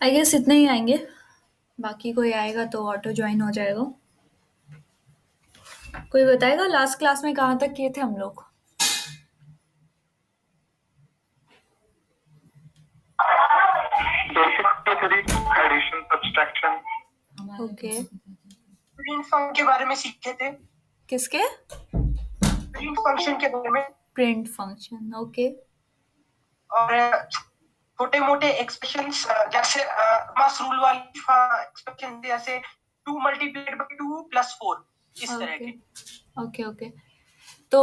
I guess इतने ही आएंगे। बाकी कोई आएगा तो ऑटो ज्वाइन हो जाएगा। कोई बताएगा लास्ट क्लास में कहाँ तक किए थे हम लोग? Addition subtraction okay. Print function के बारे में सीखे थे। किसके? प्रिंट फंक्शन के बारे में। Print function, okay. और छोटे मोटे एक्सप्रेशंस जैसे मास रूल वाली एक्सप्रेशन जैसे 2 मल्टीप्लाइड बाय 2 प्लस 4 इस तरह ओके के। Okay okay. तो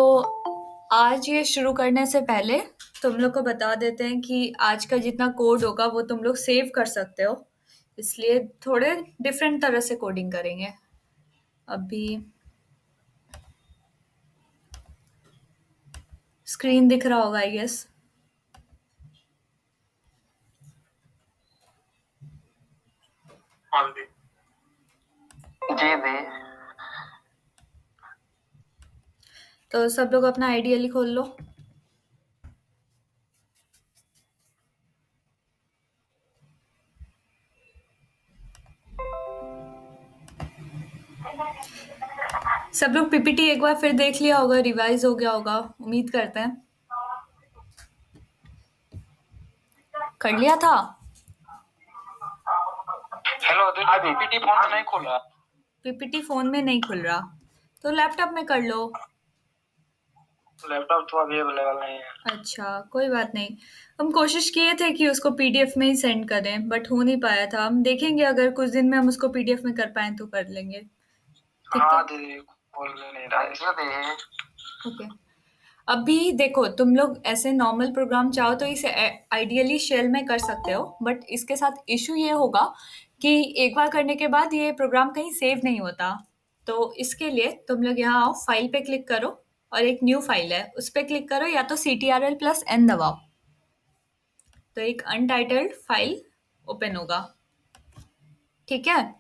आज ये शुरू करने से पहले तुम लोग को बता देते हैं कि आज का जितना कोड होगा वो तुम लोग सेव कर सकते हो, इसलिए थोड़े डिफरेंट तरह से कोडिंग करेंगे अभी। स्क्रीन दिख रहा होगा आई गेस। हाँ जी जी दी। तो सब लोग अपना आइडियली खोल लो। सब लोग पीपीटी एक बार फिर देख लिया होगा, रिवाइज हो गया होगा, उम्मीद करते हैं। कर लिया था? हेलो अभी पीपीटी फोन में नहीं खोल रहा। पीपीटी फोन में नहीं खुल रहा तो लैपटॉप में कर लो। लैपटॉप तो अभी अवेलेबल नहीं है। अच्छा, कोई बात नहीं। हम कोशिश किए थे कि उसको पीडीएफ में ही सेंड करें, बट हो नहीं पाया था। हम देखेंगे, अगर कुछ दिन में हम उसको पीडीएफ में कर पाएँ तो कर लेंगे। ठीक है? हाँ दीदी खोल नहीं रहा है। ओके। अभी देखो, तुम लोग ऐसे नॉर्मल प्रोग्राम चाहो तो इसे आइडियली शेल में कर सकते हो, बट इसके साथ इशू ये होगा कि एक बार करने के बाद ये प्रोग्राम कहीं सेव नहीं होता। तो इसके लिए तुम लोग यहाँ आओ, फाइल पे क्लिक करो और एक न्यू फाइल है उस पे क्लिक करो, या तो CTRL+N दबाओ तो एक अनटाइटल्ड फाइल ओपन होगा। ठीक है?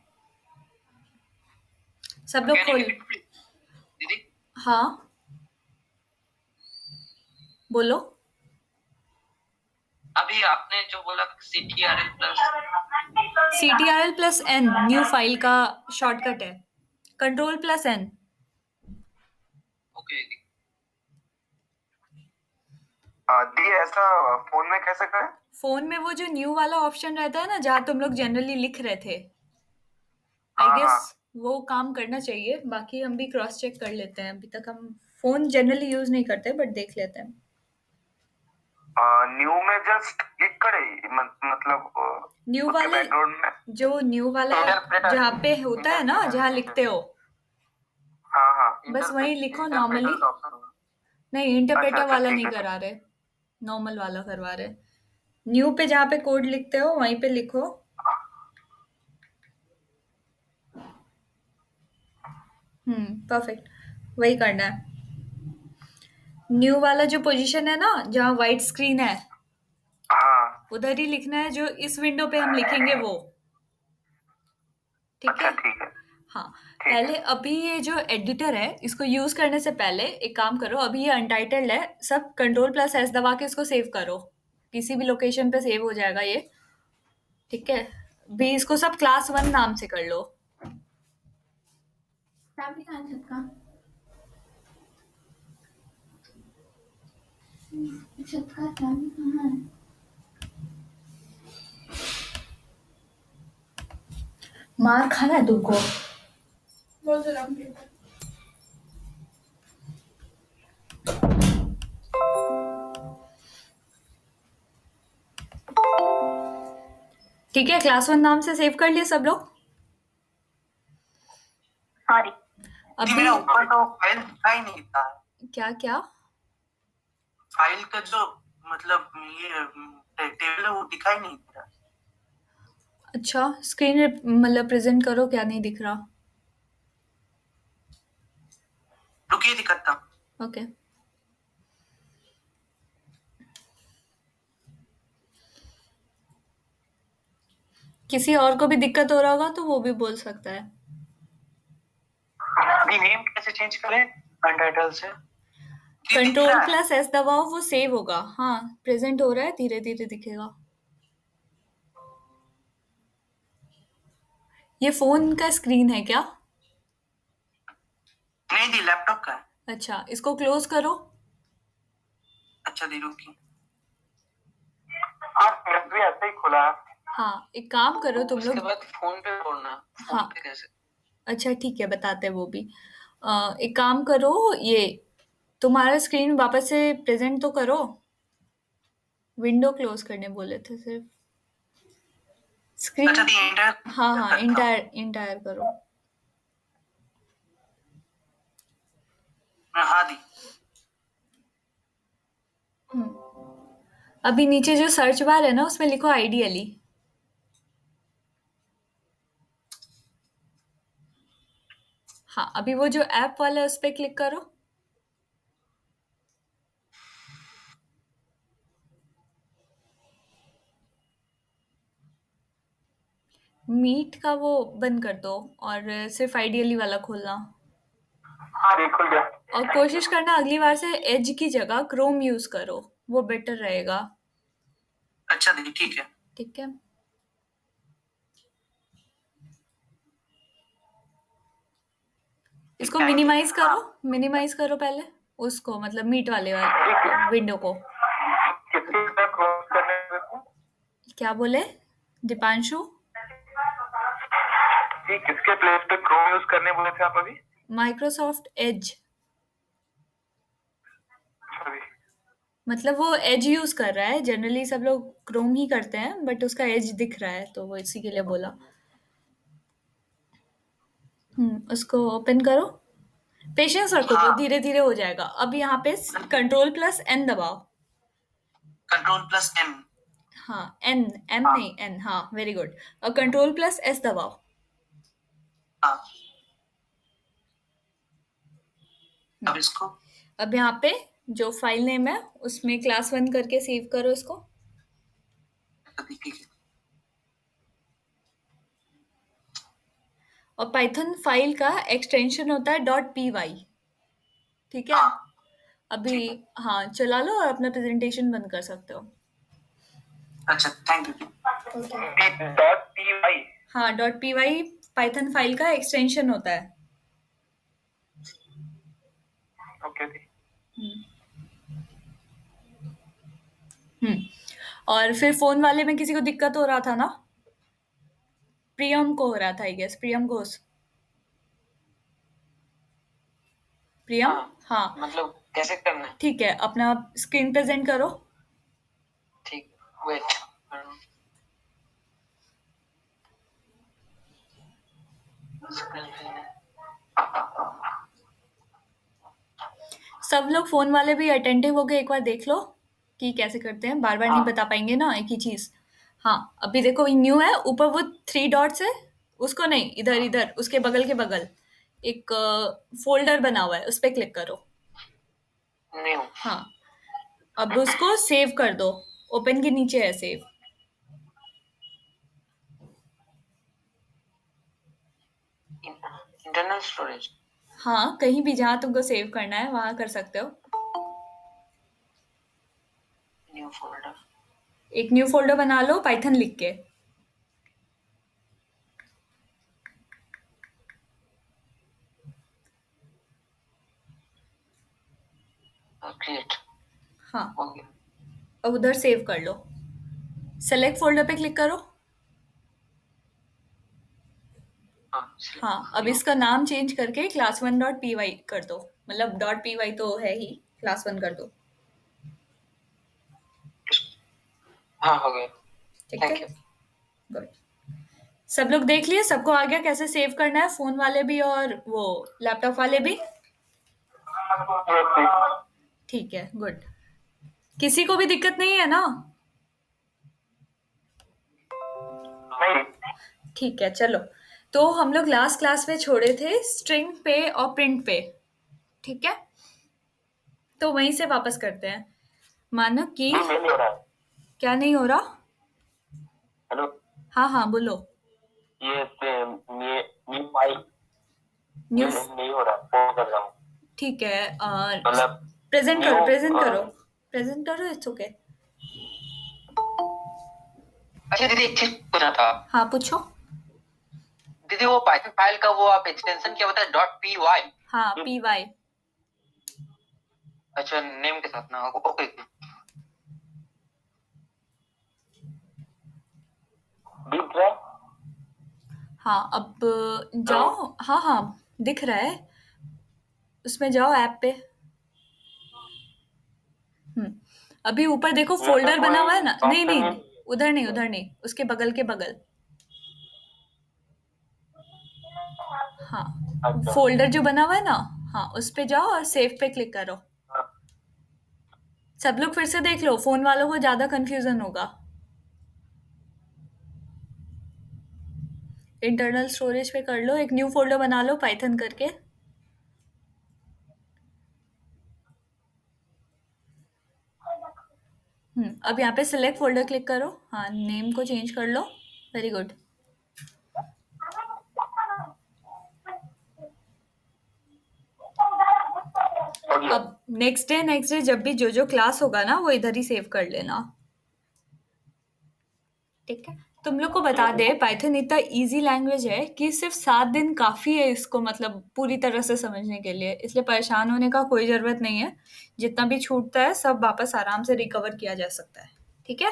सब लोग खोल। दीदी हाँ, बोलो। अभी आपने जो बोला CTRL+। CTRL+N न्यू फाइल का शॉर्टकट है। Ctrl+N। ओके दी ऐसा फोन में कैसे करें? फोन में वो जो न्यू वाला ऑप्शन रहता है ना, जहाँ तुम लोग जनरली लिख रहे थे, आई हाँ गेस हाँ वो काम करना चाहिए। बाकी हम भी क्रॉस चेक कर लेते हैं। अभी तक हम फोन जनरली यूज नहीं करते, बट देख लेते हैं। न्यू में जस्ट क्लिक करे मतलब न्यू उसके वाले, बैकग्राउंड में। जो न्यू वाला जहाँ पे होता है ना, जहाँ लिखते हो, हाँ हाँ बस वहीं लिखो नॉर्मली। इंटरप्रेटर का ऑप्शन होगा। नहीं, अच्छा इंटरप्रेटर अच्छा वाला ठीक नहीं है ठीक। करा रहे, नॉर्मल वाला करवा रहे। न्यू पे जहाँ पे कोड लिखते हो वहीं पे लिखो। परफेक्ट, वही करना है। न्यू वाला जो पोजीशन है ना, जहाँ व्हाइट स्क्रीन है, हाँ उधर ही लिखना है। जो इस विंडो पे हम लिखेंगे वो। ठीक अच्छा है? ठीक है हाँ। ठीक है। पहले अभी ये जो एडिटर है, इसको यूज करने से पहले एक काम करो। अभी ये अनटाइटल्ड है, सब Ctrl+S दबा के इसको सेव करो। किसी भी लोकेशन पे सेव हो जाएगा ये। ठीक है? भी इसको सब क्लास 1 नाम से कर लो। चाबी कहाँ है छत का? छत का चाबी कहाँ है? मार खाना है तुमको। बोल तो रहा हूँ। ठीक है, क्लास 1 नाम से सेव कर लिए सब लोग? सॉरी अभी मेरा ऊपर तो फाइल दिखाई नहीं देता है। क्या क्या? फाइल का जो मतलब ये टेबल है वो दिखाई नहीं दे रहा। अच्छा, स्क्रीन मतलब प्रेजेंट करो, क्या नहीं दिख रहा? रुकिए दिखाता हूँ। ओके। किसी और को भी दिक्कत हो रहा होगा तो वो भी बोल सकता है। नेम कैसे चेंज करें अनटाइटल से? Ctrl+S दबाओ, वो सेव होगा। हाँ, प्रेजेंट हो रहा है, धीरे धीरे दिखेगा। ये फ़ोन का स्क्रीन है क्या? नहीं दी, लैपटॉप का है। अच्छा, इसको क्लोज़ करो। अच्छा दी, रुकी। हाँ, मेरा भी ऐसे ही खुला है। हाँ, एक काम करो तुम उसके लोग। बाद फोन पे तोड़ना। फोन हाँ, पे कैसे? अच्छा ठीक है, बताते हैं वो भी। एक काम करो, ये तुम्हारा स्क्रीन वापस से प्रेज़ेंट तो करो। विंडो क्लोज़ करने बोले थे सिर्फ़। अच्छा स्क्रीन। दी, एंटर हाँ, हाँ, करता हूँ। एंटायर करो। हाँ दी। हुँ। अभी नीचे जो सर्च बार है ना, उसमें लिखो आइडियली। हाँ, अभी वो जो ऐप वाला है, उस पे क्लिक करो। मीट का वो बंद कर दो और सिर्फ़ आइडियली वाला खोलना। हाँ दी, खुल गया। और कोशिश करना अगली बार से एज की जगह क्रोम यूज़ करो, वो बेटर रहेगा। अच्छा दी, ठीक है। ठीक है? इसको मिनिमाइज़ करो पहले, उसको मतलब मीट वाले को, विंडो को। किसके साथ क्रॉस करने देते हैं? क्या बोले? दीपांशु? जी, किसके प्लेस पे क्रोम यूज करने बोले थे आप अभी? Microsoft Edge. अच्छा दी। मतलब वो एज यूज़ कर रहा है, जनरली सब लोग क्रोम ही करते हैं, बट उसका एज दिख रहा है, तो वो इसी के लिए बोला। उसको ओपन करो। पेशेंस रखो, वो हाँ, धीरे-धीरे हो जाएगा। अब यहाँ पे कंट्रोल प्लस एन दबाओ। Control plus M. हाँ, एन, एम हाँ नहीं, एन, हाँ, वेरी गुड। और कंट्रोल प्लस एस दबाओ। हाँ। हम्म, अब इसको। अब यहाँ पे जो फाइल नेम है, उसमें क्लास 1 करके सेव करो इसको। अच्छा दी, ठीक है। और पाइथन फाइल का एक्सटेंशन होता है डॉट पी वाई। ठीक है? हाँ अभी ठीक है। हाँ, चला लो और अपना प्रेजेंटेशन बंद कर सकते हो। अच्छा, thank you. Okay. Dot p y. हाँ, dot p y python file का एक्सटेंशन होता है। ओके दी। हम्म हम्म। और फिर फोन वाले में किसी को दिक्कत हो रहा था ना? प्रियम को हो रहा था, आई गेस, प्रियम घोष। प्रियम। हाँ, हाँ। मतलब कैसे करना है? ठीक है, अपना स्क्रीन प्रेजेंट करो। ठीक, वेट। सब लोग फोन वाले भी अटेंटिव होके एक बार देख लो कि कैसे करते हैं, बार बार नहीं हाँ बता पाएंगे ना एक ही चीज। हाँ, अभी देखो न्यू है, ऊपर वो 3 डॉट्स है, उसको नहीं, इधर हाँ, इधर उसके बगल के बगल एक फोल्डर बना हुआ है, उस पर क्लिक करो। न्यू। हाँ, अब उसको सेव कर दो। ओपन के नीचे है सेव। Internal storage. हाँ, कहीं भी जहाँ तुमको सेव करना है वहां कर सकते हो। New folder. एक न्यू फोल्डर बना लो पाइथन लिख के। क्रिएट। हाँ, हो गया। अब उधर सेव कर लो। सेलेक्ट फोल्डर पे क्लिक करो। हाँ, हाँ, अब न्यू। इसका नाम चेंज करके क्लास 1 डॉट पी वाई कर दो। मतलब डॉट पी वाई तो है ही, क्लास 1 कर दो। हाँ, हो गया। ठीक है? Thank you. गुड। सब लोग देख लिए, सबको आ गया कैसे सेव करना है, फोन वाले भी और वो लैपटॉप वाले भी? ठीक है, गुड। किसी को भी दिक्कत नहीं है ना? नहीं। ठीक है, चलो। तो हम लोग लास्ट क्लास में छोड़े थे स्ट्रिंग पे और प्रिंट पे। ठीक है? तो वहीं से वापस करते हैं। मानो कि नहीं, मेल हो रहा है। क्या नहीं हो रहा? हेलो। हाँ, हाँ, बोलो। ये न्यू फाइल न्यू। ये नहीं हो रहा, फोन कर रहा हूँ। ठीक है, और मतलब प्रेजेंट न्यू। करो, प्रेजेंट करो। प्रेजेंट करो, इट्स ओके। अच्छा दीदी, एक चीज पूछना था। हाँ, पूछो। दीदी वो पाइथन फाइल का वो आप एक्सटेंशन क्या बताए, .py? हाँ, py। अच्छा, नेम के साथ ना, ओके। दिख रहा है? हाँ, अब जाओ। हाँ, हाँ, दिख रहा है। उसमें जाओ ऐप पे। अभी ऊपर देखो फ़ोल्डर बना हुआ है ना? नहीं, नहीं, उधर नहीं, उधर नहीं, उसके बगल के बगल। हाँ, अच्छा। फ़ोल्डर जो बना हुआ है ना? हाँ, उस पे जाओ और सेव पे क्लिक करो। हाँ। सब लोग फिर से देख लो, फ़ोन वालों को ज़्यादा कन्फ्यूज़न होगा। इंटरनल स्टोरेज पे कर लो, एक न्यू फ़ोल्डर बना लो पाइथन करके। अब यहाँ पे सिलेक्ट फ़ोल्डर क्लिक करो। हाँ, नेम को चेंज कर लो। Very good. हो गया। अब नेक्स्ट डे जब भी जो क्लास होगा ना, वो इधर ही सेव कर लेना। ठीक है? तुम लोग को बता दे, पाइथन इतना इजी लैंग्वेज है कि सिर्फ 7 दिन काफ़ी है इसको, मतलब पूरी तरह से समझने के लिए। इसलिए परेशान होने का कोई ज़रूरत नहीं है। जितना भी छूटता है सब वापस आराम से रिकवर किया जा सकता है। ठीक है?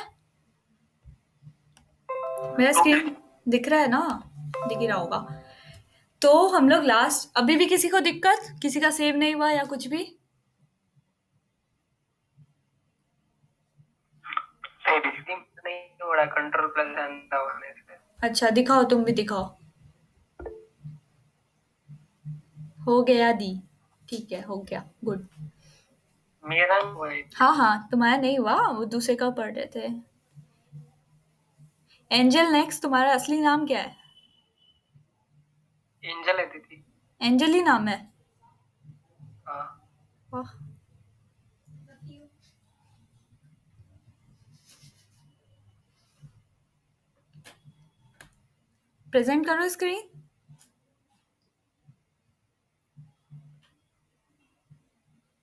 मेरा स्क्रीन दिख रहा है ना? दिख ही रहा होगा। तो हम लोग लास्ट, अभी भी किसी को दिक्कत, किसी का सेव नहीं हुआ या कुछ भी? नहीं हो रहा, कंट्रोल प्लस होने से। अच्छा, दिखाओ, तुम भी दिखाओ। हो गया दी। ठीक है, हो गया, गुड। मेरा नहीं हुआ है। हाँ, हाँ, तुम्हारा नहीं हुआ, वो दूसरे का पढ़ रहे थे। एंजल नेक्स्ट, तुम्हारा असली नाम क्या है? एंजल है दीदी। एंजल ही नाम है? हाँ। वाह। प्रेजेंट करो स्क्रीन।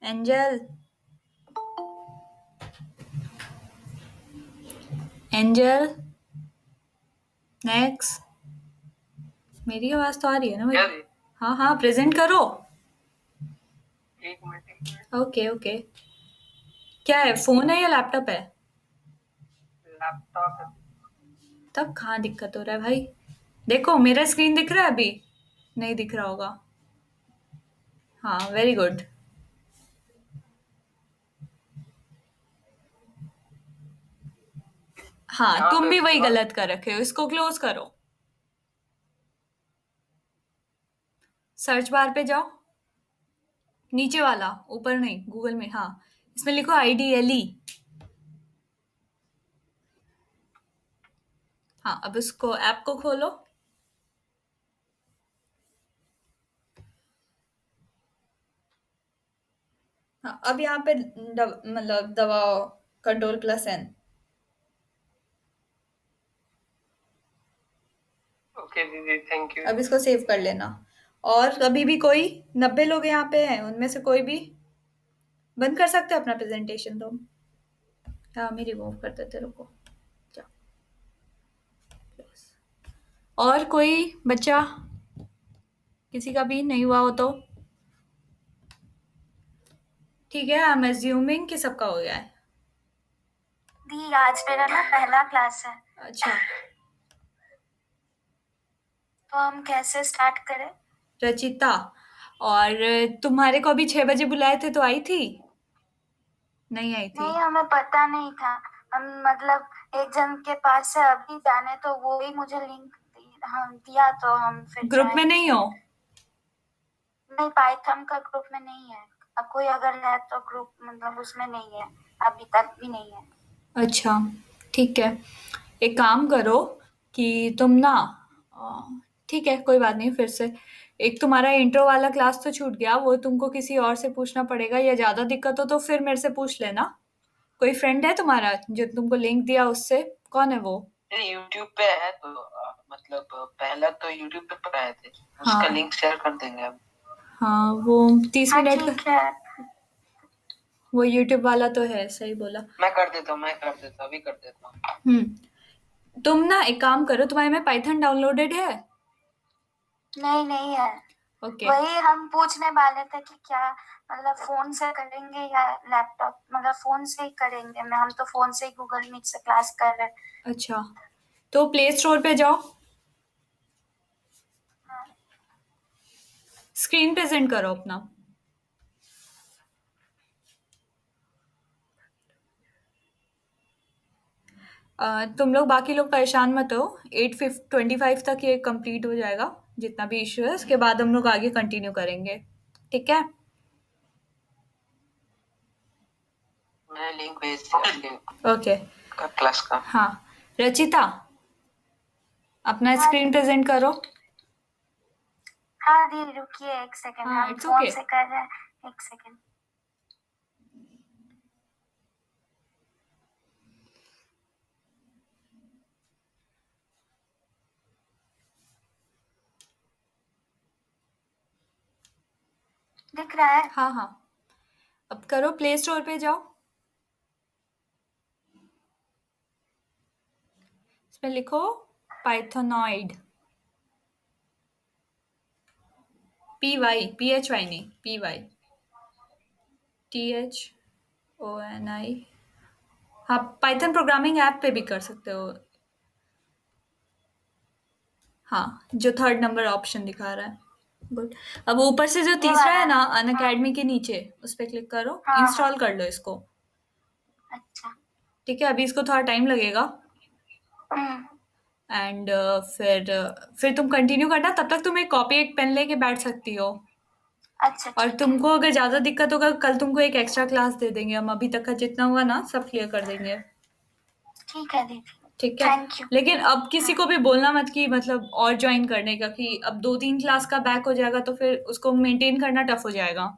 Angel, angel next. मेरी आवाज तो आ रही है ना क्या भाई? दी? हाँ, हाँ, प्रेजेंट करो। एक मिनट, एक मिनट। Okay, okay. क्या है, फोन है या लैपटॉप है? लैपटॉप है। तब कहाँ दिक्कत हो रहा है भाई? देखो, मेरा स्क्रीन दिख रहा है अभी? नहीं दिख रहा होगा। हाँ, वेरी गुड। हाँ, यहाँ तुम पे भी वही हाँ। गलत कर रखे हो, इसको क्लोज करो। सर्च बार पे जाओ। नीचे वाला, ऊपर नहीं, गूगल में। हाँ, इसमें लिखो IDLE। हाँ, अब इसको, ऐप को खोलो। हाँ, अब यहाँ पे मतलब दबाओ Ctrl+N। ओके दीदी, थैंक यू। अब इसको सेव कर लेना। और अभी भी कोई 90 लोग यहाँ पे हैं, उनमें से कोई भी बंद कर सकते हो अपना प्रेजेंटेशन तुम? हाँ, मैं रिमूव कर देते, रुको। जाओ। और कोई बच्चा, किसी का भी नहीं हुआ हो तो? ठीक है, आई एम एज्यूमिंग कि सबका हो गया है। दी आज मेरा ना पहला क्लास है, अच्छा, तो हम कैसे स्टार्ट करें? रचिता, और तुम्हारे को अभी 6 बजे बुलाए थे तो आई थी? नहीं आई थी? नहीं, हमें पता नहीं था। हम मतलब एक जन के पास से अभी जाने, तो वो ही मुझे लिंक हम दिया, तो हम फिर ग्रुप में नहीं हो? नहीं, पाइथन का ग्रुप में नहीं है। अब कोई अगर है तो ग्रुप मतलब उसमें नहीं है, अभी तक भी नहीं है। अच्छा, ठीक है। एक काम करो कि तुम ना, ठीक है, कोई बात नहीं, फिर से एक तुम्हारा इंट्रो वाला क्लास तो छूट गया, वो तुमको किसी और से पूछना पड़ेगा, या ज़्यादा दिक्कत हो तो फिर मेरे से पूछ लेना। कोई फ्रेंड है तुम्हारा जो तुमको लिंक दिया उससे? कौन है वो? यूट्यूब पे है तो मतलब पहला तो यूट्यूब पे पढ़ाए थे, उसका हाँ, लिंक शेयर कर देंगे अब। हाँ, वो 30 हाँ मिनट का। ठीक है। वो यूट्यूब वाला तो है, सही बोला। मैं कर देता हूँ, अभी कर देता हूँ। तुम ना एक काम करो, तुम्हारे में पाइथन डाउनलोडेड है? नहीं है। ओके वही हम पूछने वाले थे कि क्या मतलब फोन से करेंगे या लैपटॉप, मतलब फोन से ही करेंगे। मैं हम तो फोन से ही गूगल मीट से क्लास कर रहे हैं। अच्छा, तो प्ले स्टोर पे जाओ, हाँ, स्क्रीन प्रेजेंट करो अपना। तुम लोग बाकी लोग परेशान मत हो, 8:25 तक ये कंप्लीट हो जाएगा जितना भी इशू है, उसके बाद हम लोग आगे कंटिन्यू करेंगे, ठीक है? मैं लिंक भेज दिया ओके, क्लास का। हाँ। रचिता, अपना हाँ स्क्रीन प्रेजेंट करो। हाँ दीदी रुकिए एक सेकंड, हाँ, हम it's फोन okay. से कर रहे हैं, एक सेकंड। दिख रहा है? हाँ हाँ, अब करो, प्ले स्टोर पे जाओ, इसमें लिखो पाइथोनॉइड, PY नहीं, THONI। हाँ, पाइथन प्रोग्रामिंग ऐप पे भी कर सकते हो। हाँ, जो 3rd नंबर ऑप्शन दिखा रहा है। गुड। अब ऊपर से जो तीसरा है ना, अनअकैडमी के नीचे, उस पर क्लिक करो, हाँ, इंस्टॉल कर लो इसको। अच्छा। ठीक है, अभी इसको थोड़ा टाइम लगेगा, हम्म, एंड फिर तुम कंटिन्यू करना, तब तक तुम एक कॉपी एक पेन लेके बैठ सकती हो। अच्छा और ठीक है। तुमको अगर ज़्यादा दिक्कत होगा, कल तुमको एक एक्स्ट्रा क्लास दे देंगे हम, अभी तक का जितना हुआ ना सब क्लियर कर देंगे, ठीक है दीदी, ठीक है? Thank you. लेकिन अब किसी को भी बोलना मत कि मतलब और ज्वाइन करने का, कि अब 2-3 क्लास का बैक हो जाएगा तो फिर उसको मेंटेन करना टफ हो जाएगा,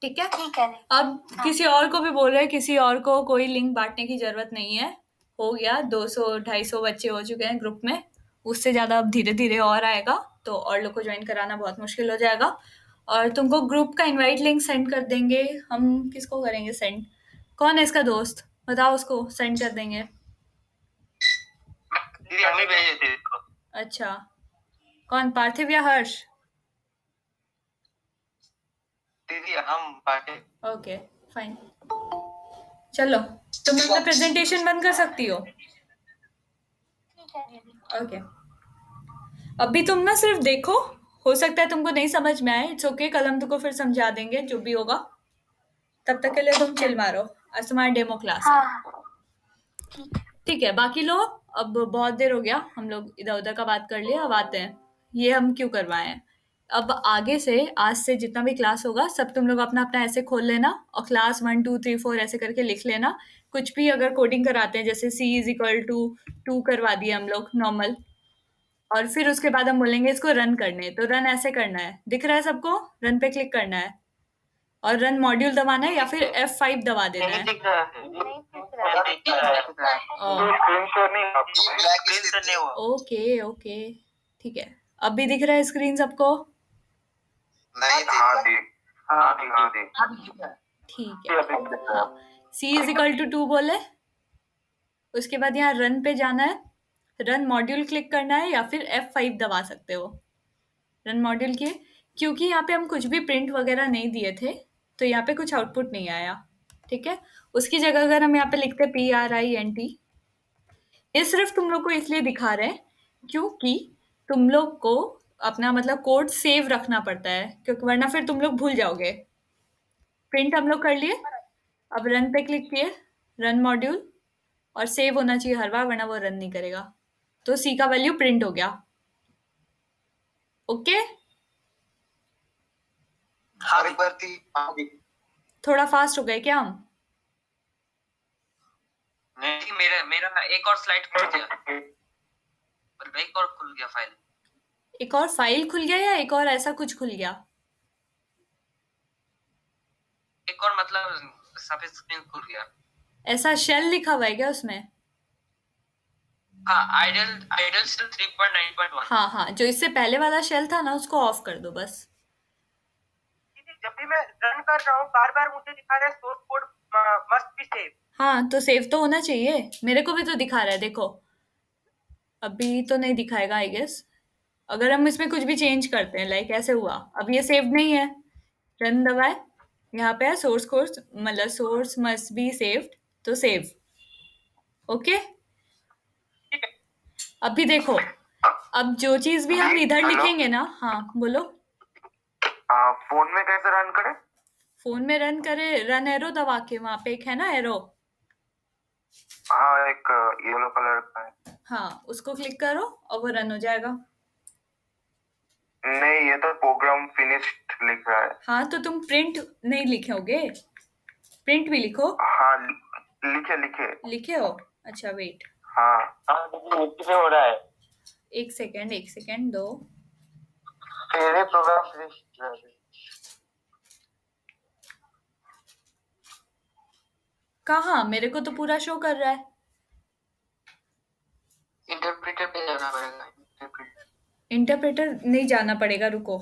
ठीक है? ठीक है दीदी। अब किसी और को भी बोल रहे हैं, किसी और को कोई लिंक बांटने की जरूरत नहीं है, हो गया 200-250 बच्चे हो चुके हैं ग्रुप में, उससे ज़्यादा अब धीरे धीरे और आएगा, तो और लोग को ज्वाइन कराना बहुत मुश्किल हो जाएगा। और तुमको ग्रुप का इनवाइट लिंक सेंड कर देंगे हम। किसको करेंगे सेंड? कौन है इसका दोस्त, बताओ, उसको सेंड कर देंगे। दीदी हम ही भेजे थे इसको। अच्छा, कौन, पार्थिव या हर्ष? दीदी हम बांटे। Okay, fine. चलो, तुम अपना प्रेजेंटेशन बंद कर सकती हो। ठीक है दीदी। ओके, अभी तुम ना सिर्फ देखो, हो सकता है तुमको नहीं समझ में आए, इट्स ओके, कल हम तुमको फिर समझा देंगे जो भी होगा, तब तक के लिए तुम चिल मारो, आज तुम्हारा डेमो क्लास है। हाँ ठीक है। ठीक है, बाकी लोग, अब बहुत देर हो गया, हम लोग इधर उधर का बात कर लिया, अब आते हैं ये हम क्यों करवाए हैं। अब आगे से, आज से जितना भी क्लास होगा सब तुम लोग अपना अपना ऐसे खोल लेना, और क्लास 1 2 3 4 ऐसे करके लिख लेना। कुछ भी अगर कोडिंग कराते हैं, जैसे C=2 करवा दिए हम लोग नॉर्मल, और फिर उसके बाद हम बोलेंगे इसको रन करने, तो रन ऐसे करना है, दिख रहा है सबको? रन पे क्लिक करना है और रन मॉड्यूल दबाना है, या फिर F5 दबा देना नहीं है। दिख रहा है। नहीं दिख रहा है। दिख रहा है। स्क्रीन शेयर नहीं हुआ। ओके ओके, ठीक है, अब भी दिख रहा है स्क्रीन सबको? नहीं हाँ दी। हाँ दी। ठीक है, हाँ। C=2 बोले, उसके बाद यहाँ रन पे जाना है, रन मॉड्यूल क्लिक करना है, या फिर F5 दबा सकते हो रन मॉड्यूल के। क्योंकि यहाँ पे हम कुछ भी प्रिंट वगैरह नहीं दिए थे, तो यहाँ पे कुछ आउटपुट नहीं आया, ठीक है? उसकी जगह अगर हम यहाँ पे लिखते PRINT, ये सिर्फ तुम लोग को इसलिए दिखा रहे हैं क्योंकि तुम लोग को अपना मतलब कोड सेव रखना पड़ता है, क्योंकि वरना फिर तुम लोग भूल जाओगे। प्रिंट हम लोग कर लिए, अब रन पे क्लिक किए, रन मॉड्यूल, और सेव होना चाहिए हर बार, वरना वो रन नहीं करेगा, तो C का वैल्यू प्रिंट हो गया। ओके, हाँ एक बार थी। थोड़ा फास्ट हो गए क्या हम? नहीं मेरा मेरा एक और स्लाइड खुल गया, मतलब एक और खुल गया फाइल। एक और फाइल खुल गया या एक और ऐसा कुछ खुल गया? एक और मतलब सफेद स्क्रीन खुल गया। ऐसा शेल लिखा हुआ है क्या उसमें? हाँ, आइडल शेल 3.9.1। हाँ हाँ, जो इससे पहले वाला शेल था ना, उसको ऑफ कर दो बस। जब भी मैं रन कर रहा हूँ बार बार मुझे दिखा रहा है source code must be save. हाँ, तो सेव तो होना चाहिए, मेरे को भी तो दिखा रहा है, देखो। अभी तो नहीं दिखाएगा आई गेस, अगर हम इसमें कुछ भी चेंज करते हैं, लाइक ऐसे हुआ, अब ये सेव्ड नहीं है, रन दबाए, यहाँ पे है सोर्स कोर्स, मतलब सोर्स मस्ट बी सेव्ड, तो सेव। ओके, ठीक है। अभी देखो, अब जो चीज भी हम इधर हेलो? लिखेंगे ना, हाँ बोलो। फोन में कैसे रन करें? फोन में रन करे, रन एरो दबा के, वहां पे एक है ना एरो, हाँ, एक येलो कलर का है। हाँ उसको क्लिक करो और वो रन हो जाएगा। नहीं, ये तो प्रोग्राम फिनिश्ड लिख रहा है। हाँ तो तुम प्रिंट नहीं लिखोगे, प्रिंट भी लिखो। हाँ, लिखे लिखे। लिखे हो? अच्छा वेट, हाँ किससे हो रहा है? एक सेकेंड दो। तेरे प्रोग्राम फिनिश्ड। कहाँ? मेरे को तो पूरा शो कर रहा है। इंटरप्रेटर पे जाना पड़ेगा। इंटरप्रेटर नहीं जाना पड़ेगा, रुको।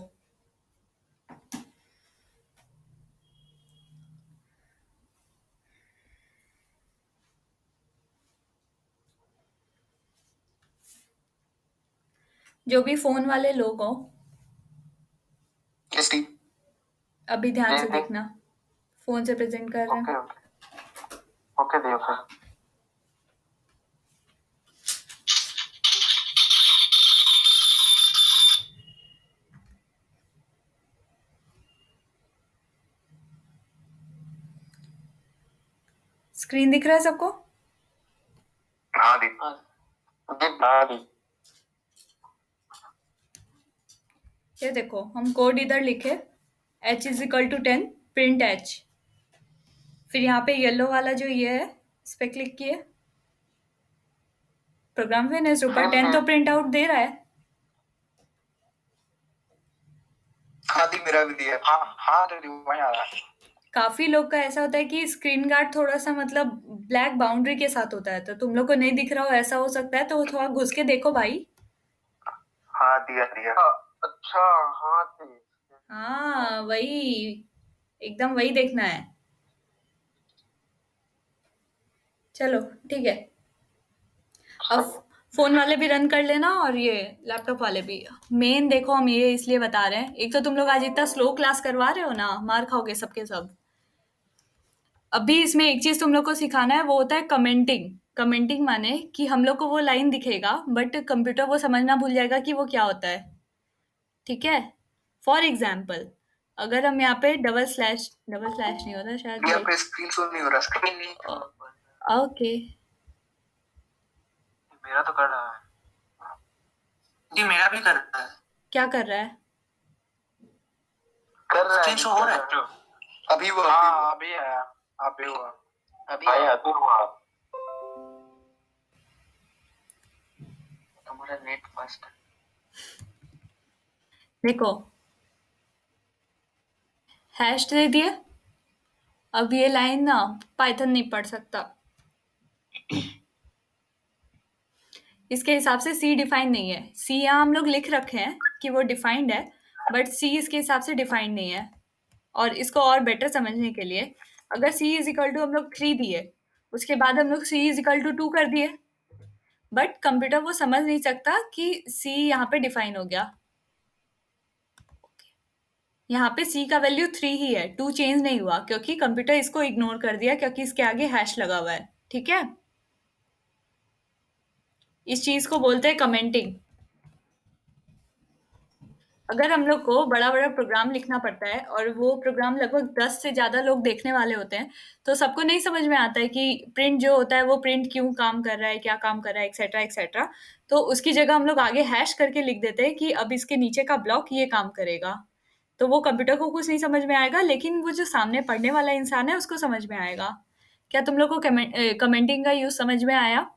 जो भी फोन वाले लोग हो, अभी ध्यान से देखना, फोन से प्रेजेंट कर रहे हैं। ओके देखो। स्क्रीन दिख रहा है सबको? हाँ दी। ये देखो, हम कोड इधर लिखे, h is equal to 10, print h, फिर यहाँ पे येलो वाला जो ये है, इस पे क्लिक किए, प्रोग्राम फिनिश, ऊपर 10 तो प्रिंट आउट दे रहा है। हाँ दी, मेरा भी दिया। हाँ दीदी, वहीं आ रहा है। काफी लोग का ऐसा होता है कि स्क्रीन गार्ड थोड़ा सा मतलब ब्लैक बाउंड्री के साथ होता है, तो तुम लोग को नहीं दिख रहा हो, ऐसा हो सकता है, तो थोड़ा घुस के देखो भाई। हाँ दिया। अच्छा, हाँ दी। हाँ वही, एकदम वही देखना है। चलो ठीक है, अब फोन वाले भी रन कर लेना और ये लैपटॉप वाले भी। मेन देखो, हम ये इसलिए बता रहे हैं, एक तो तुम लोग आज इतना स्लो क्लास करवा रहे हो ना, मार खाओगे सबके सब। अभी इसमें एक चीज तुम लोग को सिखाना है, वो होता है कमेंटिंग। कमेंटिंग माने कि हम लोग को वो लाइन दिखेगा, बट कंप्यूटर वो समझना भूल जाएगा कि वो क्या होता है। ठीक है, फॉर एग्जाम्पल, अगर हम यहाँ पे डबल स्लैश नहीं होता शायद, यहाँ पे स्क्रीन शो नहीं हो रहा। स्क्रीन नहीं। ओके, मेरा तो कर रहा है जी, मेरा भी कर रहा है। क्या कर रहा है? कर रहा है। स्क्रीन शो हो रहा है अभी। हुआ? हाँ अभी आया। अभी हुआ। अभी आया। अभी हुआ। तुम्हारा नेट फास्ट है। देखो, हैश दे दिए। अब ये लाइन ना पाइथन नहीं पढ़ सकता, इसके हिसाब से सी डिफाइन नहीं है। सी यहाँ हम लोग लिख रखे हैं कि वो डिफाइंड है, बट सी इसके हिसाब से डिफाइंड नहीं है। और इसको और बेटर समझने के लिए, अगर सी इज इक्वल टू हम लोग 3 दिए, उसके बाद हम लोग सी इज इक्वल टू 2 कर दिए, बट कंप्यूटर वो समझ नहीं सकता कि सी यहाँ पे डिफाइन हो गया। यहाँ पे सी का वैल्यू 3 ही है, 2 चेंज नहीं हुआ, क्योंकि कंप्यूटर इसको इग्नोर कर दिया, क्योंकि इसके आगे हैश लगा हुआ है। ठीक है, इस चीज को बोलते हैं कमेंटिंग। अगर हम लोग को बड़ा बड़ा प्रोग्राम लिखना पड़ता है और वो प्रोग्राम लगभग 10 से ज्यादा लोग देखने वाले होते हैं, तो सबको नहीं समझ में आता है कि प्रिंट जो होता है वो प्रिंट क्यों काम कर रहा है, क्या काम कर रहा है, एक्सेट्रा एक्सेट्रा। तो उसकी जगह हम लोग आगे हैश करके लिख देते हैं कि अब इसके नीचे का ब्लॉक ये काम करेगा। तो वो कंप्यूटर को कुछ नहीं समझ में आएगा, लेकिन वो जो सामने पढ़ने वाला इंसान है उसको समझ में आएगा। क्या तुम लोग को कमेंटिंग का यूज समझ में आया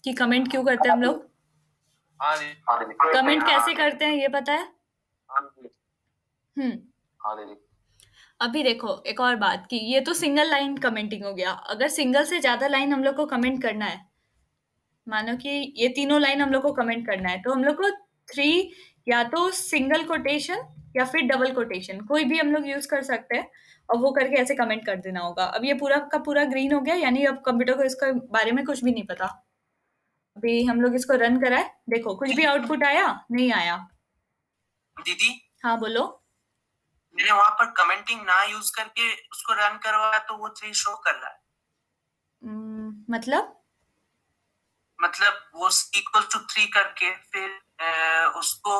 कि कमेंट क्यों करते हैं हम लोग? हाँ जी। कमेंट कैसे करते हैं ये पता है? हम्म, हाँ दीदी। अभी देखो एक और बात कि ये तो सिंगल लाइन कमेंटिंग हो गया। अगर सिंगल से ज्यादा लाइन हम लोग को कमेंट करना है, मानो कि ये तीनों लाइन हम लोग को कमेंट करना है, तो हम लोग को 3 या तो सिंगल कोटेशन या फिर डबल कोटेशन कोई भी हम लोग यूज कर सकते हैं, और वो करके ऐसे कमेंट कर देना होगा। अब ये पूरा का पूरा ग्रीन हो गया, यानी अब कंप्यूटर को इसके बारे में कुछ भी नहीं पता। अभी हम लोग इसको रन कराए, देखो कुछ भी आउटपुट आया नहीं आया, दीदी हाँ बोलो। मैंने वहां पर कमेंटिंग ना यूज करके उसको रन करवाया तो वो 3 शो कर रहा है। मतलब वो इक्वल टू 3 करके फिर उसको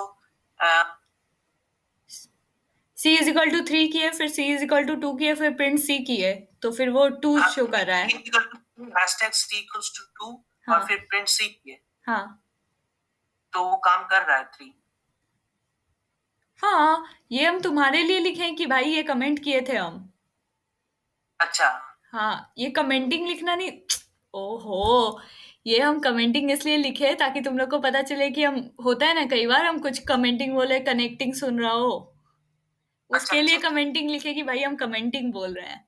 c इज इक्वल टू 3 किए, फिर c इज इक्वल टू 2 किए, फिर प्रिंट c किए, तो फिर वो 2 शो कर रहा है। हैशटैग c इक्वल्स टू 2 हाँ और फिर प्रिंट c किए हाँ तो वो काम कर रहा है 3। हाँ, ये हम तुम्हारे लिए लिखे हैं कि भाई ये कमेंट किए थे हम। अच्छा हाँ, ये कमेंटिंग लिखना नहीं। ओहो, ये हम कमेंटिंग इसलिए लिखे ताकि तुम लोग को पता चले कि हम, होता है ना कई बार हम कुछ कमेंटिंग बोले कनेक्टिंग सुन रहा हो, अच्छा उसके लिए अच्छा कमेंटिंग लिखे कि भाई हम कमेंटिंग बोल रहे हैं।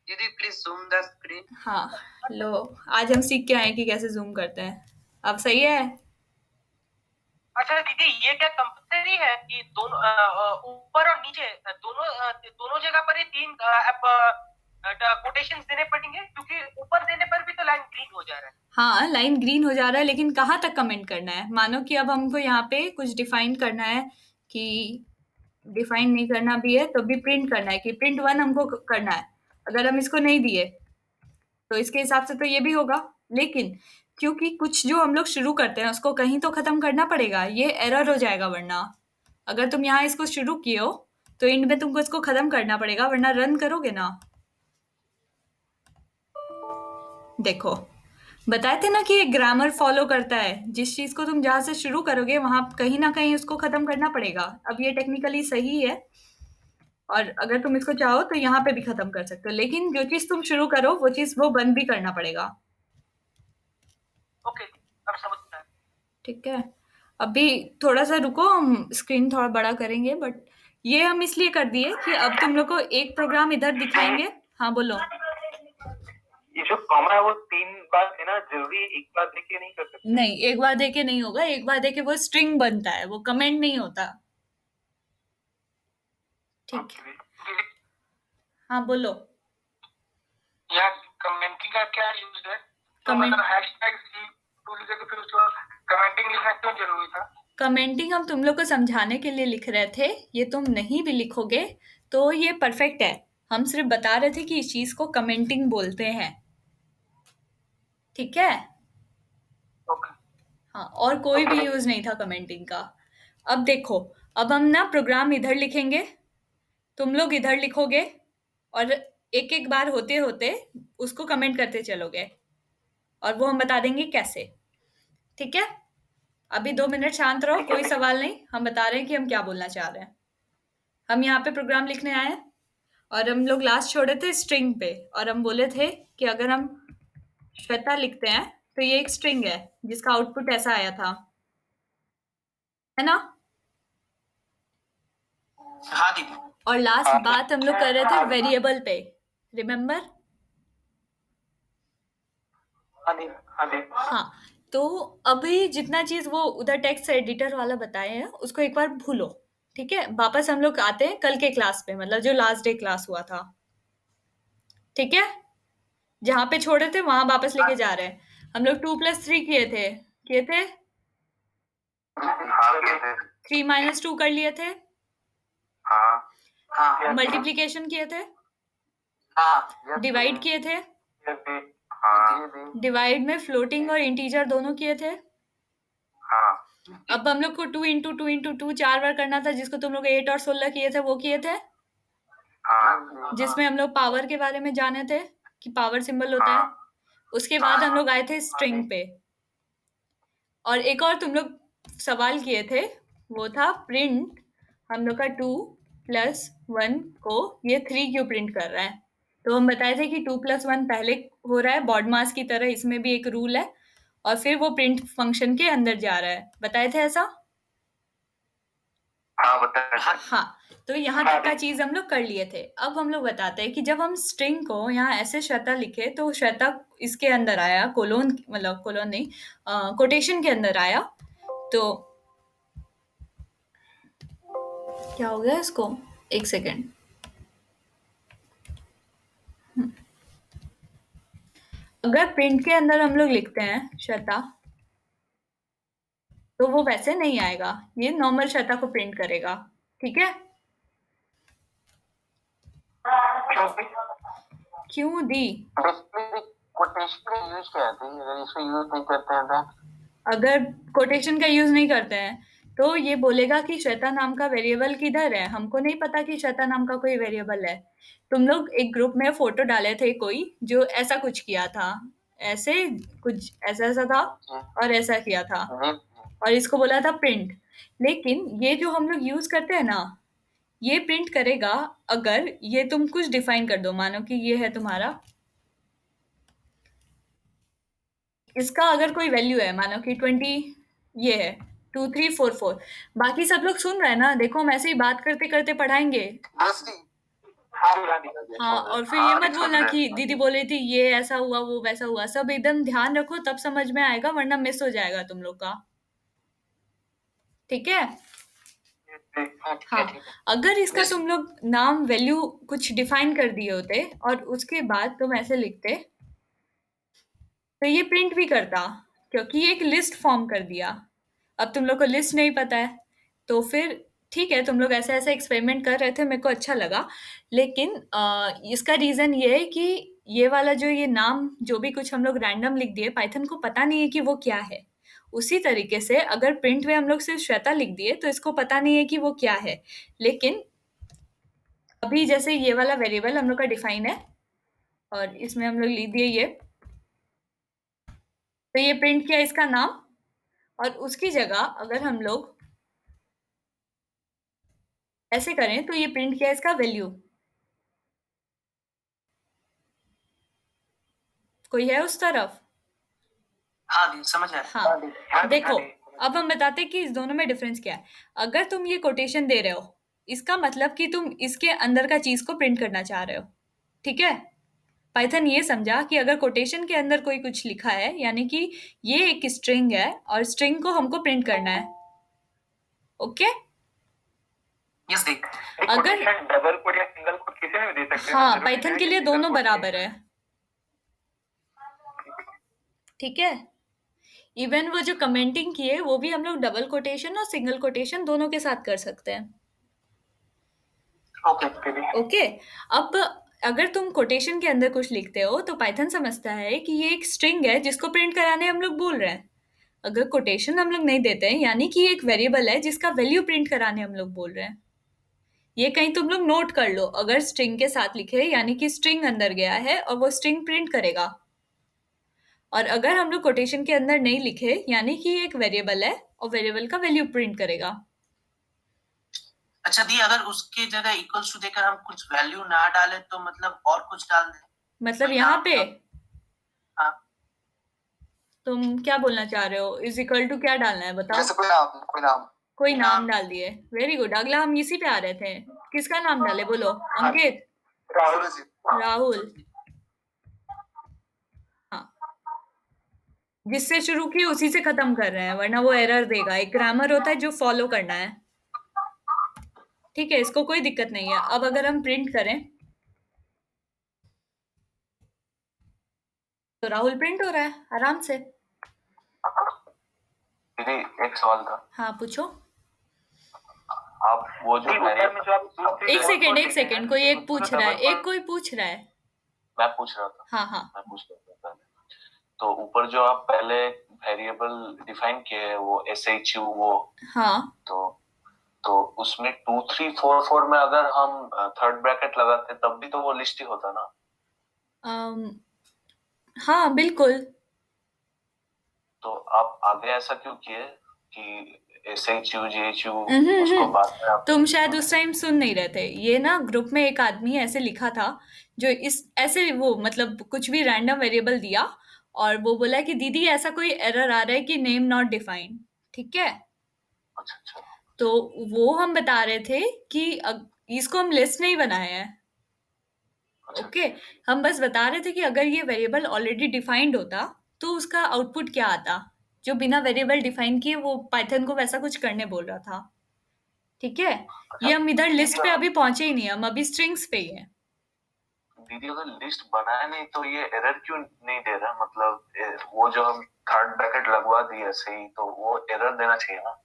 दीदी प्लीज जूम द स्क्रीन। हाँ, लो, आज हम सीख के आए कि कैसे जूम करते हैं। अब सही है। अच्छा दीदी, ये क्या कंपलसरी है कि दोनों ऊपर और नीचे दोनों जगह पर ही 3 कोटेशंस देने पड़ेंगे? क्योंकि ऊपर देने पर भी तो लाइन ग्रीन हो जा रहा है। हाँ, लाइन ग्रीन हो जा रहा है, लेकिन कहाँ तक कमेंट करना है? मानो कि अब हमको यहाँ पे कुछ डिफाइन करना है, कि डिफाइन नहीं करना भी है तो भी प्रिंट करना है कि प्रिंट 1 हमको करना है। अगर हम इसको नहीं दिए तो इसके हिसाब से तो ये भी होगा, लेकिन क्योंकि कुछ जो हम लोग शुरू करते हैं उसको कहीं तो खत्म करना पड़ेगा, ये एरर हो जाएगा वरना। अगर तुम यहाँ इसको शुरू किए हो तो एंड में तुमको इसको खत्म करना पड़ेगा, वरना रन करोगे ना। देखो, बताए थे ना कि ये ग्रामर फॉलो करता है, जिस चीज को तुम जहां से शुरू करोगे वहां कहीं ना कहीं उसको खत्म करना पड़ेगा। अब ये टेक्निकली सही है, और अगर तुम इसको चाहो तो यहाँ पे भी खत्म कर सकते हो, लेकिन जो चीज तुम शुरू करो वो चीज वो बंद भी करना पड़ेगा। ओके, अब समझ में आया। ठीक है, अभी थोड़ा सा रुको, हम स्क्रीन थोड़ा बड़ा करेंगे, बट ये हम इसलिए कर दिए कि अब तुम लोग को एक प्रोग्राम इधर दिखाएंगे। हाँ बोलो। ये जो कॉमा है वो 3 बार देना जरूरी, एक बार देके नहीं कर सकते? नहीं, एक बार देके नहीं होगा, एक बार देके वो स्ट्रिंग बनता है, वो कमेंट नहीं होता। ठीक है, हाँ बोलो। यार कमेंटिंग का क्या यूज है? तो कमेंट, मतलब हैशटैग सी टू लिखे तो फिर उसके बाद कमेंटिंग लिखना क्यों जरूरी था? कमेंटिंग हम तुम लोग को समझाने के लिए लिख रहे थे, ये तुम नहीं भी लिखोगे तो ये परफेक्ट है। हम सिर्फ बता रहे थे कि इस चीज को कमेंटिंग बोलते हैं। ठीक है, ओके। हाँ, और कोई भी यूज नहीं था कमेंटिंग का। अब देखो, अब हम ना प्रोग्राम इधर लिखेंगे, तुम लोग इधर लिखोगे, और एक एक बार होते होते उसको कमेंट करते चलोगे, और वो हम बता देंगे कैसे। ठीक है, अभी 2 मिनट शांत रहो, कोई सवाल नहीं, हम बता रहे हैं कि हम क्या बोलना चाह रहे हैं। हम यहाँ पे प्रोग्राम लिखने आए हैं, और हम लोग लास्ट छोड़े थे स्ट्रिंग पे, और हम बोले थे कि अगर हम श्वेता लिखते हैं तो ये एक स्ट्रिंग है जिसका आउटपुट ऐसा आया था, है ना? हाँ दीदी। और लास्ट बात हम लोग कर रहे थे वेरिएबल पे, रिमेम्बर? हाँ दीदी, हाँ दीदी। हाँ, तो अभी जितना चीज वो उधर टेक्स्ट एडिटर वाला बताए हैं उसको एक बार भूलो। ठीक है, वापस हम लोग आते हैं कल के क्लास पे, मतलब जो लास्ट डे क्लास हुआ था। ठीक है, जहां पे छोड़े थे वहां वापस लेके जा रहे हैं। हम लोग 2+3 किए थे हाँ किए थे। 3 - 2 कर लिए थे, हाँ हाँ मल्टीप्लीकेशन किए थे, हाँ डिवाइड किए थे, हाँ डिवाइड में फ्लोटिंग और इंटीजर दोनों किए थे। हाँ अब हम लोग को 2 × 2 × 2 4 बार करना था, जिसको तुम लोग 8 और 16 किए थे, वो किए थे, हाँ जिसमें हम लोग पावर के बारे में जाने थे कि पावर सिंबल होता है। उसके बाद हम लोग आए थे स्ट्रिंग पे, और एक और तुम लोग सवाल किए थे, वो था प्रिंट हम लोग का 2+1 को ये 3 क्यों प्रिंट कर रहा है। तो हम बताए थे कि 2+1 पहले हो रहा है बॉडमास की तरह, इसमें भी एक रूल है, और फिर वो प्रिंट फंक्शन के अंदर जा रहा है। बताए थे ऐसा? हाँ बताया। हाँ, तो यहाँ तक का चीज हम लोग कर लिए थे। अब हम लोग बताते हैं कि जब हम स्ट्रिंग को यहाँ ऐसे श्वेता लिखे तो श्वेता इसके अंदर आया, कोलोन, मतलब कोलोन नहीं, कोटेशन के अंदर आया, तो क्या हो गया इसको, एक सेकेंड। अगर प्रिंट के अंदर हम लोग लिखते हैं श्वेता, तो वो वैसे नहीं आएगा, ये नॉर्मल श्वेता को प्रिंट करेगा। ठीक है, क्यों दी? कोटेशन यूज क्या है अगर इसको यूज नहीं करते हैं तो? अगर कोटेशन का यूज नहीं करते हैं तो ये बोलेगा कि श्वेता नाम का वेरिएबल किधर है, हमको नहीं पता कि श्वेता नाम का कोई वेरिएबल है। तुम लोग एक ग्रुप में फोटो डाले थे कोई जो ऐसा कुछ किया था, ऐसे कुछ ऐसा ऐसा था और ऐसा किया था और इसको बोला था प्रिंट। लेकिन ये जो हम लोग यूज करते हैं ना, ये प्रिंट करेगा अगर ये तुम कुछ डिफाइन कर दो। मानो कि ये है तुम्हारा, इसका अगर कोई वैल्यू है, मानो कि 20 ये है 2344। बाकी सब लोग सुन रहे हैं ना? देखो हम ऐसे ही बात करते करते पढ़ाएंगे। हाँ, और फिर ये मत बोलना कि दीदी बोल रही थी ये ऐसा हुआ वो वैसा हुआ। सब एकदम ध्यान रखो, तब समझ में आएगा, वरना मिस हो जाएगा तुम लोग का। ठीक है? हाँ, अगर इसका तुम लोग नाम वैल्यू कुछ डिफाइन कर दिए होते और उसके बाद तुम ऐसे लिखते तो ये प्रिंट भी करता, क्योंकि ये एक लिस्ट फॉर्म कर दिया। अब तुम लोग को लिस्ट नहीं पता है तो फिर ठीक है, तुम लोग ऐसे ऐसे एक्सपेरिमेंट कर रहे थे, मेरे को अच्छा लगा। लेकिन इसका रीजन ये है कि ये वाला जो ये नाम जो भी कुछ हम लोग रैंडम लिख दिए, पाइथन को पता नहीं है कि वो क्या है। उसी तरीके से अगर प्रिंट में हम लोग सिर्फ श्वेता लिख दिए तो इसको पता नहीं है कि वो क्या है। लेकिन अभी जैसे ये वाला वेरिएबल हम लोग का डिफाइन है और इसमें हम लोग लिख दिए ये, तो ये प्रिंट किया इसका नाम, और उसकी जगह अगर हम लोग ऐसे करें तो ये प्रिंट किया इसका वैल्यू। कोई है उस तरफ? हाँ दी, समझ आया। हाँ, देखो अब हम बताते हैं कि इस दोनों में डिफरेंस क्या है। अगर तुम ये कोटेशन दे रहे हो, इसका मतलब कि तुम इसके अंदर का चीज को प्रिंट करना चाह रहे हो। ठीक है, पाइथन ये समझा कि अगर कोटेशन के अंदर कोई कुछ लिखा है, यानी कि ये एक स्ट्रिंग है और स्ट्रिंग को हमको प्रिंट करना है। ओके, यस दी। अगर डबल कोट या सिंगल कोट किसी में भी दे सकते हैं। हाँ, पाइथन के लिए दोनों बराबर है। ठीक है, इवन वो जो कमेंटिंग किए वो भी हम लोग डबल कोटेशन और सिंगल कोटेशन दोनों के साथ कर सकते हैं। ओके, अब अगर तुम कोटेशन के अंदर कुछ लिखते हो तो पाइथन समझता है कि ये एक स्ट्रिंग है जिसको प्रिंट कराने हम लोग बोल रहे हैं। अगर कोटेशन हम लोग नहीं देते हैं, यानी कि एक वेरिएबल है जिसका वैल्यू प्रिंट कराने हम लोग बोल रहे हैं। ये कहीं तुम लोग नोट कर लो, अगर स्ट्रिंग के साथ लिखे यानी कि स्ट्रिंग अंदर गया है और वो स्ट्रिंग प्रिंट करेगा। और अगर हम लोग कोटेशन के अंदर नहीं लिखे, यानी कि एक वेरिएबल है और वेरिएबल का वैल्यू प्रिंट करेगा। अच्छा दी, अगर उसके जगह इक्वल्स टू देकर हम कुछ वैल्यू ना डाले तो मतलब और कुछ डाल दें, मतलब यहाँ पे हाँ, तुम क्या बोलना चाह रहे हो? इज इक्वल टू क्या डालना है बताओ? जैसे कोई नाम डाल दिए। वेरी गुड, अगला हम इसी पे आ रहे थे। किसका नाम डाले बोलो? अंकित? राहुल जी। राहुल, हाँ, जिससे शुरू की उसी से खत्म कर रहे हैं, वरना वो एरर देगा। एक ग्रामर होता है जो फॉलो करना है। ठीक है, इसको कोई दिक्कत नहीं है। अब अगर हम प्रिंट करें तो राहुल प्रिंट हो रहा है आराम से। दीदी एक सवाल था। हाँ, पूछो। आप वो जो एक सेकेंड, कोई एक पूछ रहा है, कोई पूछ रहा है। मैं पूछ रहा था। हाँ, मैं पूछ रहा था। तो ऊपर जो आप पहले वेरिएबल डिफाइन किए है वो SHU वो, हाँ, तो उसमें 2344 में अगर हम थर्ड ब्रैकेट लगाते तब भी तो वो लिस्ट ही होता ना? हाँ बिल्कुल। तो आप आगे ऐसा क्यों किए कि SHU GHU उसको बाद में आप... तुम शायद उस टाइम सुन नहीं रहे थे। ये ना ग्रुप में एक आदमी ऐसे लिखा था जो इस ऐसे वो मतलब कुछ भी रैंडम वेरिएबल दिया और वो बोला कि दीदी ऐसा कोई एरर आ रहा है कि नेम नॉट डिफाइंड। ठीक है, अच्छा। तो वो हम बता रहे थे कि इसको हम लिस्ट नहीं बनाए हैं। ओके, हम बस बता रहे थे कि अगर ये वेरिएबल ऑलरेडी डिफाइंड होता तो उसका आउटपुट क्या आता, जो बिना वेरिएबल डिफाइन किए वो पाइथन को वैसा कुछ करने बोल रहा था। ठीक है, ये हम इधर लिस्ट पे अभी पहुंचे ही नहीं, हम अभी स्ट्रिंग्स पे ही हैं। दीदी अगर लिस्ट बनाया नहीं तो ये एरर क्यों नहीं दे रहा? मतलब वो जो हम थर्ड ब्रैकेट लगवा दिए ऐसे ही, तो वो एरर देना चाहिए ना?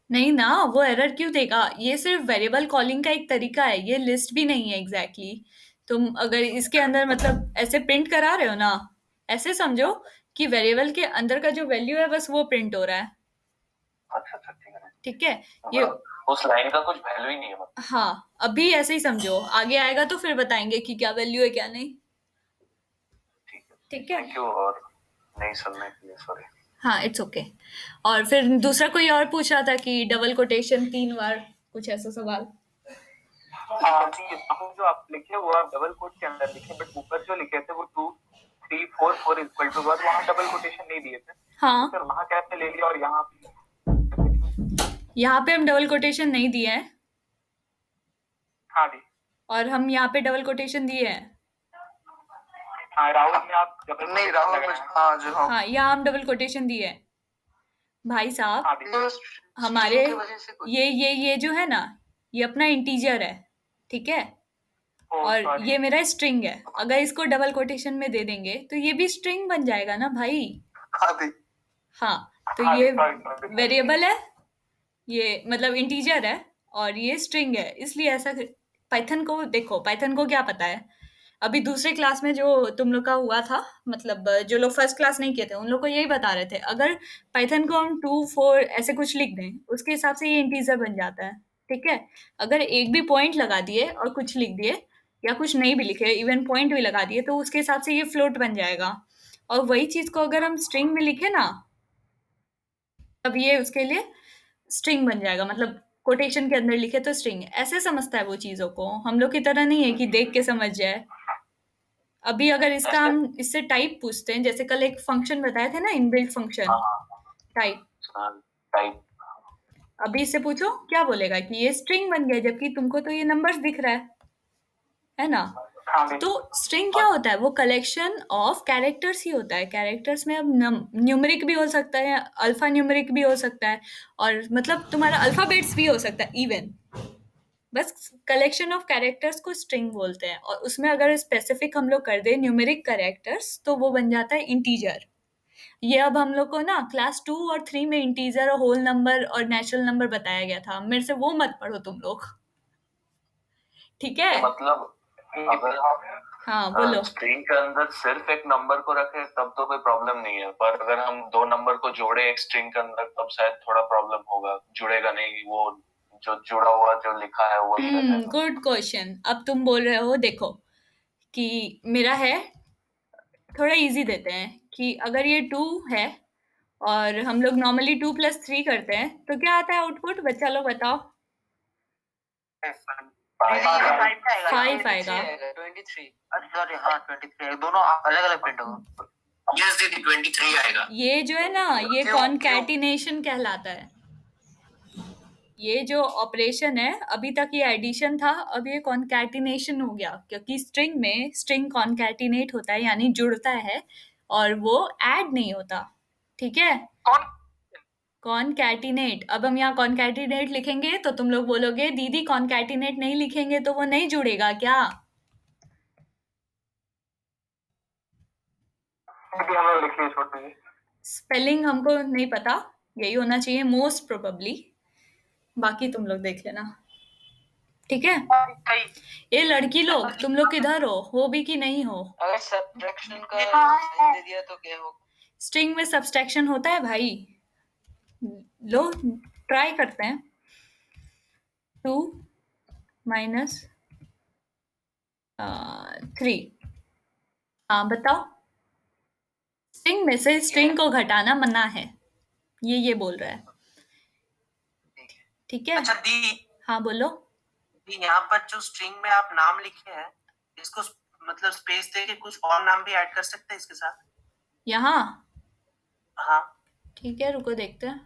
नहीं ना, वो एरर क्यों देगा? ये सिर्फ वेरिएबल कॉलिंग का एक तरीका है, ये लिस्ट भी नहीं है एग्जैक्टली exactly. तुम अगर इसके अंदर मतलब ऐसे प्रिंट करा रहे हो ना, ऐसे समझो कि वेरिएबल के अंदर का जो वैल्यू है बस वो प्रिंट हो रहा है। अच्छा अच्छा, ठीक है। ठीक है, ये उस लाइन का कुछ वैल्यू ही नहीं है मतलब। हाँ, अभी ऐसे ही समझो, आगे आएगा तो फिर बताएंगे कि क्या वैल्यू है क्या नहीं। ठीक है, ठीक है, थैंक यू और नहीं सुनने के लिए सॉरी। हाँ इट्स ओके। और फिर दूसरा कोई और पूछ रहा था कि डबल कोटेशन 3 बार, कुछ ऐसा सवाल। हाँ जी, हम जो आप लिखे वो आप डबल कोट के अंदर लिखे, बट ऊपर जो लिखे थे वो 2 3 4 4 इक्वल टू वन, वहाँ डबल कोटेशन नहीं दिए थे। हाँ, तो फिर वहाँ कैसे ले लिया और यहाँ पे हम डबल कोटेशन नहीं दिए हैं, हाँ दी। और हम यहाँ पे डबल कोटेशन दिए हैं। हाँ राहुल में आप डबल नहीं राहुल में, हाँ जो हाँ हाँ, यहाँ हम डबल कोटेशन दिए हैं भाई साहब। हाँ दी। हमारे string की वजह से कुछ ये जो है ना, ये अपना इंटीजर है, ठीक है, और ये मेरा स्ट्रिंग है। अगर इसको डबल कोटेशन में दे देंगे तो ये भी स्ट्रिंग बन जाएगा ना भाई। हाँ दी। हाँ, तो ये वेरिएबल है, ये मतलब इंटीजर है, और ये स्ट्रिंग है, इसलिए ऐसा। पाइथन को देखो, पाइथन को क्या पता है, अभी दूसरे क्लास में जो तुम लोग का हुआ था, मतलब जो लोग फर्स्ट क्लास नहीं किए थे उन लोग को यही बता रहे थे, अगर पाइथन को हम 2 4 ऐसे कुछ लिख दें उसके हिसाब से ये इंटीजर बन जाता है। ठीक है, अगर एक भी पॉइंट लगा दिए और कुछ लिख दिए, या कुछ नहीं भी लिखे, इवन पॉइंट भी लगा दिए, तो उसके हिसाब से ये फ्लोट बन जाएगा। और वही चीज को अगर हम स्ट्रिंग में लिखे ना, तब ये उसके लिए स्ट्रिंग बन जाएगा, मतलब कोटेशन के अंदर लिखे तो स्ट्रिंग। ऐसे समझता है वो चीजों को, हम लोग की तरह नहीं है कि देख के समझ जाए। अभी अगर इसका हम इससे टाइप पूछते हैं, जैसे कल एक फंक्शन बताए थे ना, इनबिल्ट फंक्शन टाइप, टाइप अभी इससे पूछो क्या बोलेगा कि ये स्ट्रिंग बन गया, जबकि तुमको तो ये नंबर्स दिख रहा है ना। तो स्ट्रिंग क्या होता है? वो कलेक्शन ऑफ कैरेक्टर्स ही होता है। कैरेक्टर्स में अब न्यूमेरिक भी हो सकता है, अल्फा न्यूमेरिक भी हो सकता है, और मतलब तुम्हारा अल्फाबेट्स भी हो सकता है इवन। बस कलेक्शन ऑफ कैरेक्टर्स को स्ट्रिंग बोलते हैं, और उसमें अगर स्पेसिफिक हम लोग कर दें न्यूमेरिक कैरेक्टर्स तो वो बन जाता है इंटीजर। ये अब हम लोग को ना क्लास 2 और 3 में इंटीजर और होल नंबर और नेचुरल नंबर बताया गया था, मेरे से वो मत पढ़ो तुम लोग, ठीक है। मतलब अगर हाँ बोलो। स्ट्रिंग के अंदर सिर्फ एक नंबर को रखे तब तो कोई प्रॉब्लम नहीं है, पर अगर हम 2 नंबर को जोड़े एक स्ट्रिंग के अंदर तब शायद थोड़ा प्रॉब्लम होगा। जुड़ेगा नहीं, वो जो जुड़ा हुआ जो लिखा है वो गुड क्वेश्चन। अब तुम बोल रहे हो, देखो कि मेरा है, थोड़ा इजी देते हैं कि अगर ये 2 है और हम लोग नॉर्मली 2 + 3 करते हैं तो क्या आता है आउटपुट? बच्चा लोग बताओ। 5 आएगा। 23 सॉरी, हाँ 23 दोनों अलग अलग प्रिंट होगा। यस दीदी 23 आएगा। ये जो है ना, ये कॉनकैटिनेशन कहलाता है। ये जो ऑपरेशन है, अभी तक ये एडिशन था, अब ये कॉनकैटिनेशन हो गया, क्योंकि स्ट्रिंग में स्ट्रिंग कॉनकैटिनेट होता है, यानी जुड़ता है, और वो ऐड नहीं होता। ठीक है, कॉनकैटिनेट। अब हम यहाँ कॉनकैटिनेट लिखेंगे तो तुम लोग बोलोगे दीदी कॉनकैटिनेट नहीं लिखेंगे तो वो नहीं जुड़ेगा क्या? स्पेलिंग हमको नहीं पता, यही होना चाहिए मोस्ट प्रोबेबली, बाकी तुम लोग देख लेना, ठीक है। ये लड़की लोग, तुम लोग किधर हो भी कि नहीं हो? अगर सब्ट्रैक्शन का साइन दे दिया तो क्या होगा? स्ट्रिंग में सब्सट्रैक्शन होता है भाई, लो ट्राई करते हैं। 2 - 3, हाँ बताओ। स्ट्रिंग में से स्ट्रिंग को घटाना मना है, ये बोल रहा है, ठीक है। अच्छा दी, हाँ बोलो। यहाँ पर जो स्ट्रिंग में आप नाम लिखे हैं, इसको मतलब स्पेस देके कुछ और नाम भी ऐड कर सकते हैं इसके साथ? यहाँ हाँ ठीक है, रुको देखते हैं।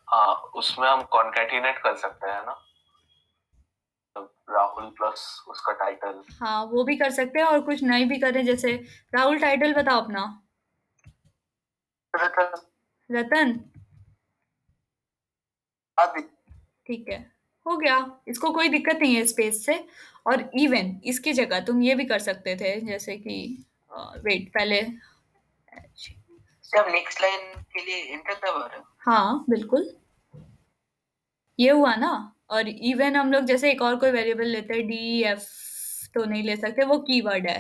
हाँ, उसमें हम कॉन्कैटिनेट कर सकते हैं ना, राहुल प्लस उसका टाइटल। हाँ वो भी कर सकते हैं, और कुछ नहीं भी करें, जैसे राहुल टाइटल बताओ अपना। रतन, ठीक है। हो गया, इसको कोई दिक्कत नहीं है स्पेस से। और इवन इसकी जगह तुम ये भी कर सकते थे, जैसे कि वेट पहले, सर अब नेक्स्ट लाइन के लिए एंटर दबा रहे हो? हाँ बिल्कुल, ये हुआ ना। और इवन हम लोग जैसे एक और कोई वेरिएबल लेते हैं, डी एफ तो नहीं ले सकते, वो कीवर्ड है।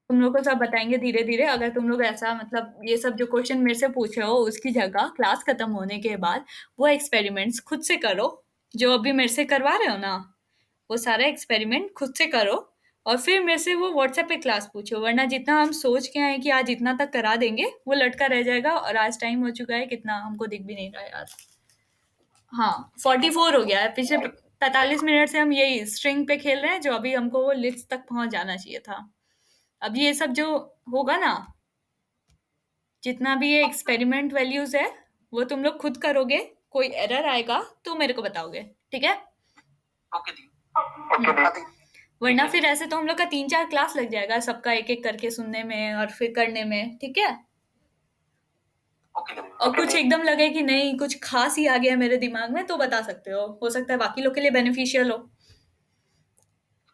तुम लोग को सब बताएंगे धीरे धीरे। अगर तुम लोग ऐसा मतलब ये सब जो क्वेश्चन मेरे से पूछे हो, उसकी जगह क्लास खत्म होने के बाद वो एक्सपेरिमेंट्स खुद से करो, जो अभी मेरे से करवा रहे हो ना, वो सारा एक्सपेरिमेंट खुद से करो। और फिर मेरे से वो व्हाट्सएप पे क्लास पूछो, वरना जितना हम सोच के आए कि आज इतना तक करा देंगे, वो लटका रह जाएगा। और आज टाइम हो चुका है कितना, हमको दिख भी नहीं रहा यार। हाँ 44 हो गया है। पिछले 45 मिनट से हम यही स्ट्रिंग पे खेल रहे हैं, जो अभी हमको वो लिस्ट तक पहुंच जाना चाहिए था। अब ये सब जो होगा ना, जितना भी ये एक्सपेरिमेंट वैल्यूज है, वो तुम लोग खुद करोगे। कोई एरर आएगा तो मेरे को बताओगे, ठीक है? ओके दी। वरना फिर ऐसे तो हम लोग का 3-4 क्लास लग जाएगा, सबका एक एक करके सुनने में और फिर करने में, ठीक है? ओके दी। और कुछ एकदम लगे कि नहीं कुछ खास ही आ गया मेरे दिमाग में, तो बता सकते हो सकता है बाकी लोग के लिए बेनिफिशियल हो,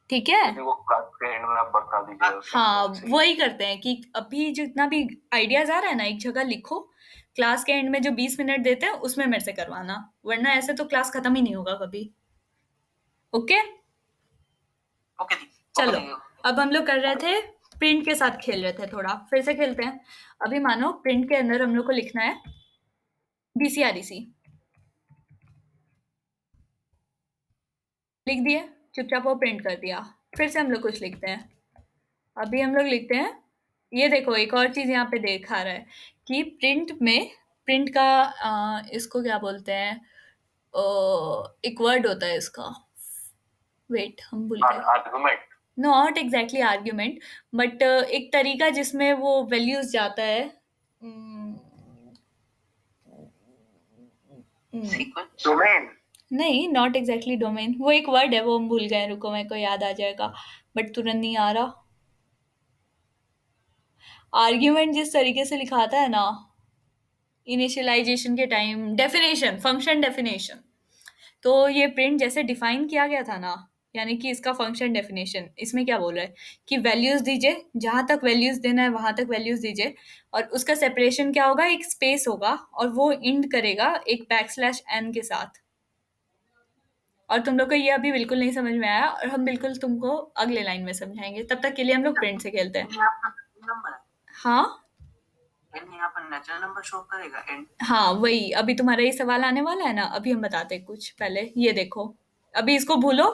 ठीक है? क्योंकि वो क्लास के एंड में आप बता दीजिए। हाँ वही करते हैं कि अभी जितना भी आइडियाज आ रहा है ना, एक जगह लिखो, क्लास के एंड में जो 20 मिनट देते हैं उसमें मेरे से करवाना, वरना ऐसे तो क्लास खत्म ही नहीं होगा कभी। ओके ओके दी। चलो, अब हम लोग कर रहे थे प्रिंट के साथ, खेल रहे थे थोड़ा, फिर से खेलते हैं। अभी मानो प्रिंट के अंदर हम लोग को लिखना है BCREC, लिख दिए, चुपचाप वो प्रिंट कर दिया। फिर से हम लोग कुछ लिखते हैं। अभी हम लोग लिखते हैं, ये देखो एक और चीज यहाँ पे देखा रहा है कि प्रिंट में, प्रिंट का इसको क्या बोलते हैं, एक वर्ड होता है इसका, वेट हम भूल गए। Argument. Not exactly argument, but एक तरीका जिसमें वो वैल्यूज जाता है। सीक्वेंस। डोमेन। नहीं, नॉट एग्जैक्टली डोमेन, वो एक वर्ड है, वो हम भूल गए, रुको मेरे को याद आ जाएगा, बट तुरंत नहीं आ रहा। आर्ग्यूमेंट जिस तरीके से लिखाता है ना इनिशियलाइजेशन के टाइम, डेफिनेशन, फंक्शन डेफिनेशन। तो ये प्रिंट जैसे डिफाइन किया गया था ना, यानी कि इसका फंक्शन डेफिनेशन, इसमें क्या बोल रहा है कि वैल्यूज दीजिए, जहां तक वैल्यूज देना है वहां तक वैल्यूज दीजिए, और उसका सेपरेशन क्या होगा, एक स्पेस होगा, और वो इंड करेगा एक बैकस्लैश n के साथ। और तुम लोग को ये अभी बिल्कुल नहीं समझ में आया, और हम बिल्कुल तुमको अगले लाइन में समझाएंगे, तब तक के लिए हम लोग प्रिंट से खेलते हैं। यहाँ पर नंबर है। हाँ एंड यहाँ पर नेचुरल नंबर शो करेगा एंड। हाँ वही, अभी तुम्हारा ये सवाल आने वाला है ना, अभी हम बताते हैं कुछ पहले, ये देखो। अभी इसको भूलो,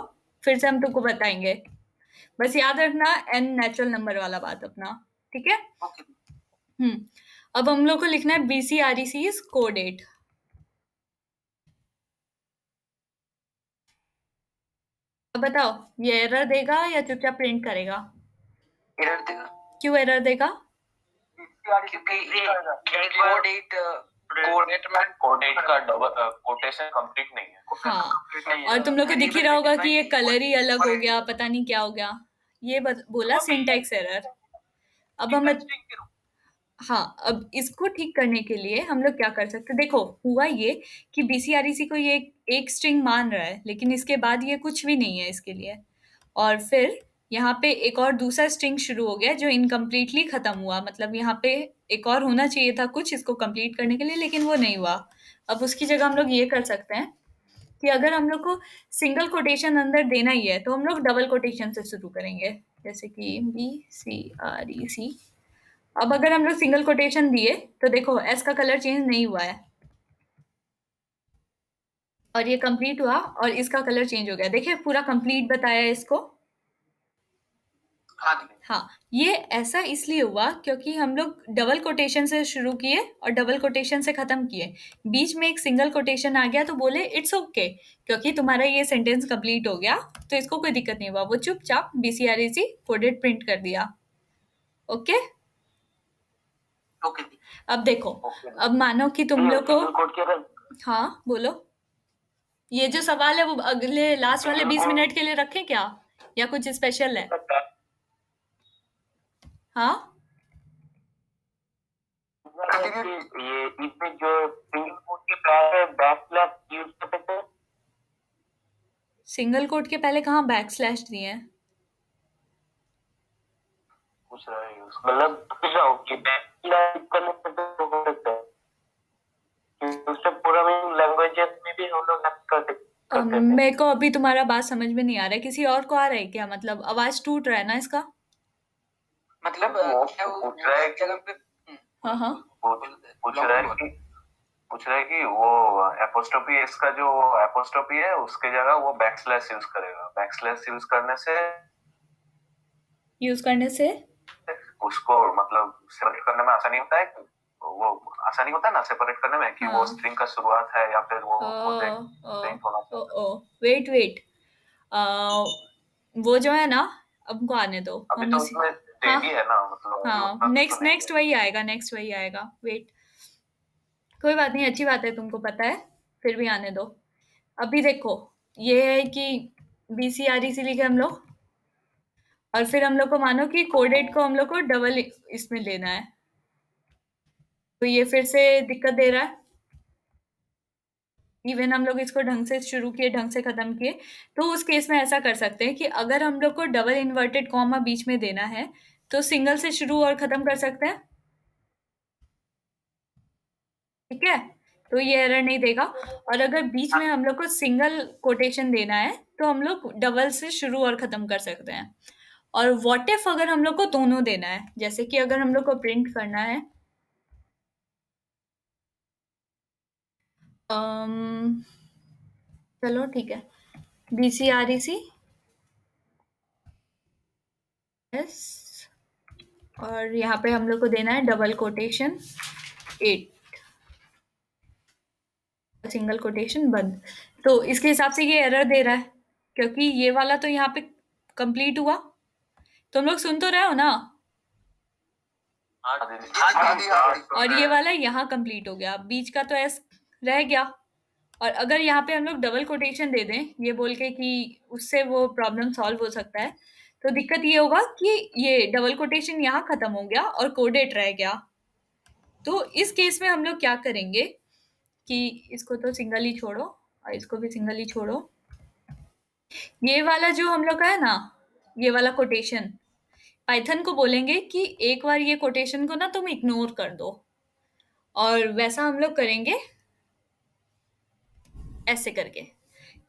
फिर से हम तुमको बताएंगे। बस याद रखना n नेचुरल नंबर वाला बात अपना, ठीक है? ओके दी। अब हम लोग को लिखना है BCREC कोडेट। अब बताओ, ये एरर देगा या चुपचाप प्रिंट करेगा? एरर देगा। क्यों एरर देगा? क्योंकि कोडेट का डबल कोटेशन कंप्लीट नहीं है। हाँ, और तुम लोग को दिख ही रहा होगा कि ये कलर ही अलग हो गया, पता नहीं क्या हो गया, ये बोला सिंटैक्स एरर। अब हम, हाँ, अब इसको ठीक करने के लिए हम लोग क्या कर सकते हैं, देखो हुआ ये कि BCREC को ये एक स्ट्रिंग मान रहा है, लेकिन इसके बाद ये कुछ भी नहीं है इसके लिए। और फिर यहाँ पे एक और दूसरा स्ट्रिंग शुरू हो गया जो इनकम्प्लीटली खत्म हुआ, मतलब यहाँ पे एक और होना चाहिए था कुछ इसको कंप्लीट करने के लिए, लेकिन वो नहीं हुआ। अब उसकी जगह हम लोग ये कर सकते हैं कि अगर हम लोग को सिंगल कोटेशन अंदर देना ही है, तो हम लोग डबल कोटेशन से शुरू करेंगे, जैसे कि BCREC। अब अगर हम लोग सिंगल कोटेशन दिए तो देखो एस का कलर चेंज नहीं हुआ है, और ये कंप्लीट हुआ और इसका कलर चेंज हो गया, देखिए पूरा कंप्लीट बताया है इसको। हाँ दी। हाँ, ये ऐसा इसलिए हुआ क्योंकि हम लोग डबल कोटेशन से शुरू किए और डबल कोटेशन से खत्म किए, बीच में एक सिंगल कोटेशन आ गया तो बोले इट्स ओके, क्योंकि तुम्हारा ये सेंटेंस कंप्लीट हो गया तो इसको कोई दिक्कत नहीं हुआ, वो चुपचाप BCREC कोडेड प्रिंट कर दिया। ओके ओके दी। अब देखो, अब मानो कि तुम लोग को, कोड क्या था? हाँ बोलो, ये जो सवाल है वो अगले लास्ट वाले 20 मिनट के लिए रखें क्या, या कुछ स्पेशल है? हाँ ये इसमें जो सिंगल कोड के बाद बैकस्लैश यूज करते थे, सिंगल कोट के पहले कहाँ बैक स्लैश दिए हैं? पूछ रहा है मतलब पूछ रहा हूँ कि बैकस्लैश करने से तो हो सकता है कि उससे प्रोग्रामिंग लैंग्वेजेस में भी हम लोग कर सकते थे। मेरे को अभी तुम्हारा बात समझ में नहीं आ रहा है, किसी और को आ रहा है क्या? मतलब आवाज टूट रहा है ना इसका? मतलब वो क्या वो पूछ रहा है कि जगह पे हाँ हाँ पूछ रहा है कि वो एपोस्ट्रोफी एस का जो एपोस्ट्रोफी है उसके जगह वो बैकस्लैश यूज करेगा। बैकस्लैश यूज करने से उसको मतलब सेपरेट करने में आसानी होता है। वो आसानी होता है ना सेपरेट करने में कि वो हाँ। स्ट्रिंग का शुरुआत है या फिर वो खुद एक स्ट्रिंग होना चाहिए। वेट वो जो है ना, हमको आने दो, अभी हम तो उसी उसमें हाँ डेली है ना मतलब हाँ उतना तो नेक्स्ट नहीं नेक्स्ट वही आएगा। वेट, कोई बात नहीं, अच्छी बात है, तुमको पता है, फिर भी आने दो। अभी देखो, ये है कि BCREC लिखे हम लोग, और फिर हम लोग को मानो कि कोडेड को हम लोग को डबल इसमें लेना है, तो ये फिर से दिक्कत दे रहा है। इवन हम लोग इसको ढंग से शुरू किए, ढंग से खत्म किए, तो उस केस में ऐसा कर सकते हैं कि अगर हम लोग को डबल इन्वर्टेड कॉमा बीच में देना है तो सिंगल से शुरू और खत्म कर सकते हैं। ठीक है, तो ये एरर नहीं देगा। और अगर बीच में हम लोग को सिंगल कोटेशन देना है तो हम लोग डबल से शुरू और खत्म कर सकते हैं। और व्हाट इफ अगर हम लोग को दोनों देना है, जैसे कि अगर हम लोग को प्रिंट करना है चलो ठीक है, BCREC यस, और यहाँ पे हम लोग को देना है डबल कोटेशन 8, सिंगल कोटेशन बंद। तो इसके हिसाब से ये एरर दे रहा है, क्योंकि ये वाला तो यहाँ पे कंप्लीट हुआ। तुम लोग सुन तो रहे हो ना? और ये वाला यहाँ कंप्लीट हो गया, बीच का तो एस रह गया। और अगर यहाँ पे हम लोग डबल कोटेशन दे दें ये बोल के कि उससे वो प्रॉब्लम सॉल्व हो सकता है, तो दिक्कत ये होगा कि ये डबल कोटेशन यहाँ खत्म हो गया और कोडेड रह गया। तो इस केस में हम लोग क्या करेंगे कि इसको तो सिंगल ही छोड़ो और इसको भी सिंगल ही छोड़ो। ये वाला जो हम लोग का है ना, ये वाला कोटेशन, पाइथन को बोलेंगे कि एक बार ये कोटेशन को ना तुम इग्नोर कर दो, और वैसा हम लोग करेंगे ऐसे करके।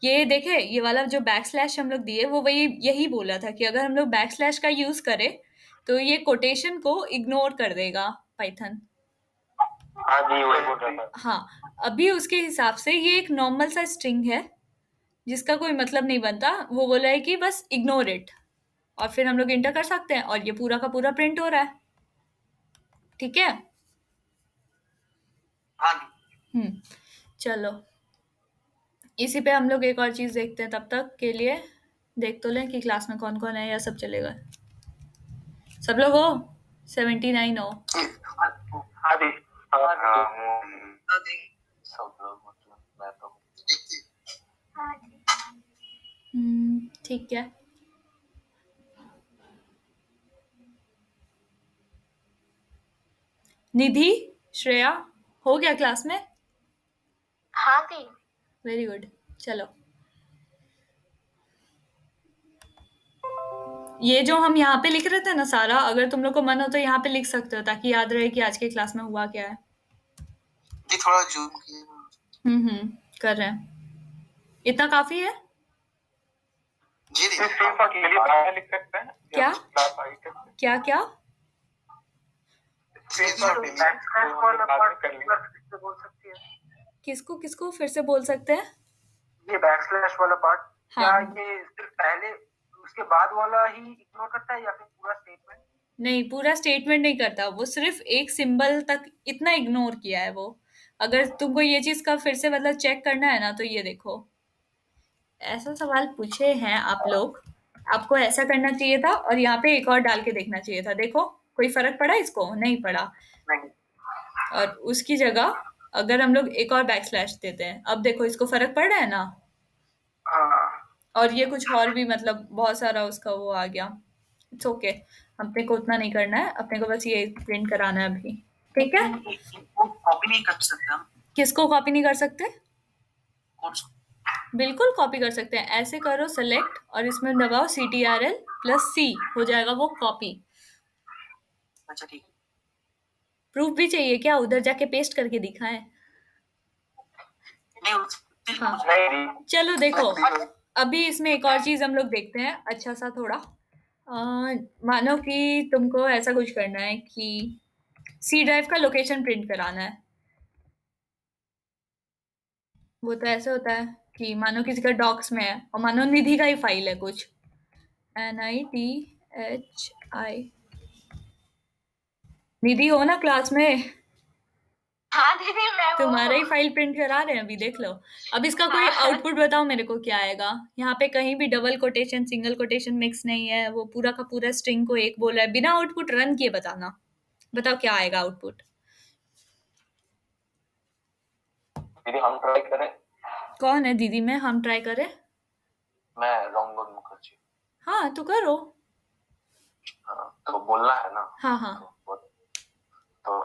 ये देखे, ये वाला जो बैक स्लैश हम लोग दिए वो वही यही बोला था कि अगर हम लोग बैक स्लैश का यूज करें तो ये कोटेशन को इग्नोर कर देगा पाइथन। हाँ जी वही बोल रहा था। हाँ, अभी उसके हिसाब से ये एक नॉर्मल सा स्ट्रिंग है जिसका कोई मतलब नहीं बनता, वो बोला है कि बस इग्नोर इट, और फिर हम लोग इंटर कर सकते हैं और ये पूरा का पूरा प्रिंट हो रहा है। ठीक है, हाँ जी चलो इसी पे हम लोग एक और चीज देखते हैं, तब तक के लिए देख तो लें कि क्लास में कौन कौन है, या सब चलेगा? सब लोग हो? 79 हो? हाँ जी हाँ जी सब लोग मतलब मैं तो हाँ जी। ठीक है। निधि, श्रेया, हो गया क्लास में? हाँ दी। वेरी गुड, चलो ये जो हम यहाँ पे लिख रहे थे ना सारा, अगर तुम लोग को मन हो तो यहाँ पे लिख सकते हो ताकि याद रहे कि आज के क्लास में हुआ क्या है। जी थोड़ा जूम किए कर रहे हैं, इतना काफी है। जी दी सिर्फ अकेले बाहर लिख सकते हैं क्या? क्लास आई कर क्या क्या? बोल सकती है किसको किसको फिर से बोल सकते हैं? ये बैकस्लैश वाला पार्ट क्या हाँ। ये सिर्फ पहले उसके बाद वाला ही इग्नोर करता है या फिर पूरा स्टेटमेंट? नहीं, पूरा स्टेटमेंट नहीं करता, वो सिर्फ एक सिंबल तक इतना इग्नोर किया है वो। अगर तुमको ये चीज का फिर से मतलब चेक करना है ना, तो ये देखो, ऐसा सवाल पूछे हैं आप लोग, आपको ऐसा करना चाहिए था और यहाँ पे एक और डाल के देखना चाहिए था। देखो कोई फर्क पड़ा इसको? नहीं पड़ा। नहीं। और उसकी जगह अगर हम लोग एक और बैक स्लैश देते हैं, अब देखो इसको फर्क पड़ रहा है ना। हाँ और ये कुछ और भी मतलब बहुत सारा उसका वो आ गया। इट्स ओके, अपने को उतना नहीं करना है, अपने को बस ये प्रिंट कराना है अभी। ठीक है, वो कॉपी नहीं कर सकते हम किसको कॉपी नहीं कर सकते? कोड्स बिल्कुल कॉपी कर सकते हैं, ऐसे करो सेलेक्ट और इसमें दबाओ CTRL प्लस C, हो जाएगा वो कॉपी। अच्छा ठीक है। प्रूफ भी चाहिए क्या? उधर जाके पेस्ट करके दिखाएं? नहीं हाँ नहीं चलो देखो, अभी इसमें एक और चीज हम लोग देखते हैं, अच्छा सा थोड़ा। मानो कि तुमको ऐसा कुछ करना है कि C ड्राइव का लोकेशन प्रिंट कराना है। वो तो ऐसे होता है कि मानो किसी का डॉक्स में है और मानो निधि का ही फाइल है कुछ, NITHI। निधि हो ना क्लास में? हाँ दीदी मैं वो तुम्हारा ही फाइल प्रिंट करा रहे हैं अभी, देख लो। अब इसका कोई आउटपुट बताओ मेरे को, क्या आएगा? यहाँ पे कहीं भी double quotation single quotation mix नहीं है, वो पूरा का पूरा स्ट्रिंग को एक बोल रहा है। बिना आउटपुट रन किए बताना, बताओ क्या आएगा आउटपुट? दीदी हम ट्राई करें? कौन है दीदी में? हम ट्राई करें? मैं रंगोन मुखर्जी। हाँ तो करो। हाँ, तो बोलना है ना? हाँ हाँ तो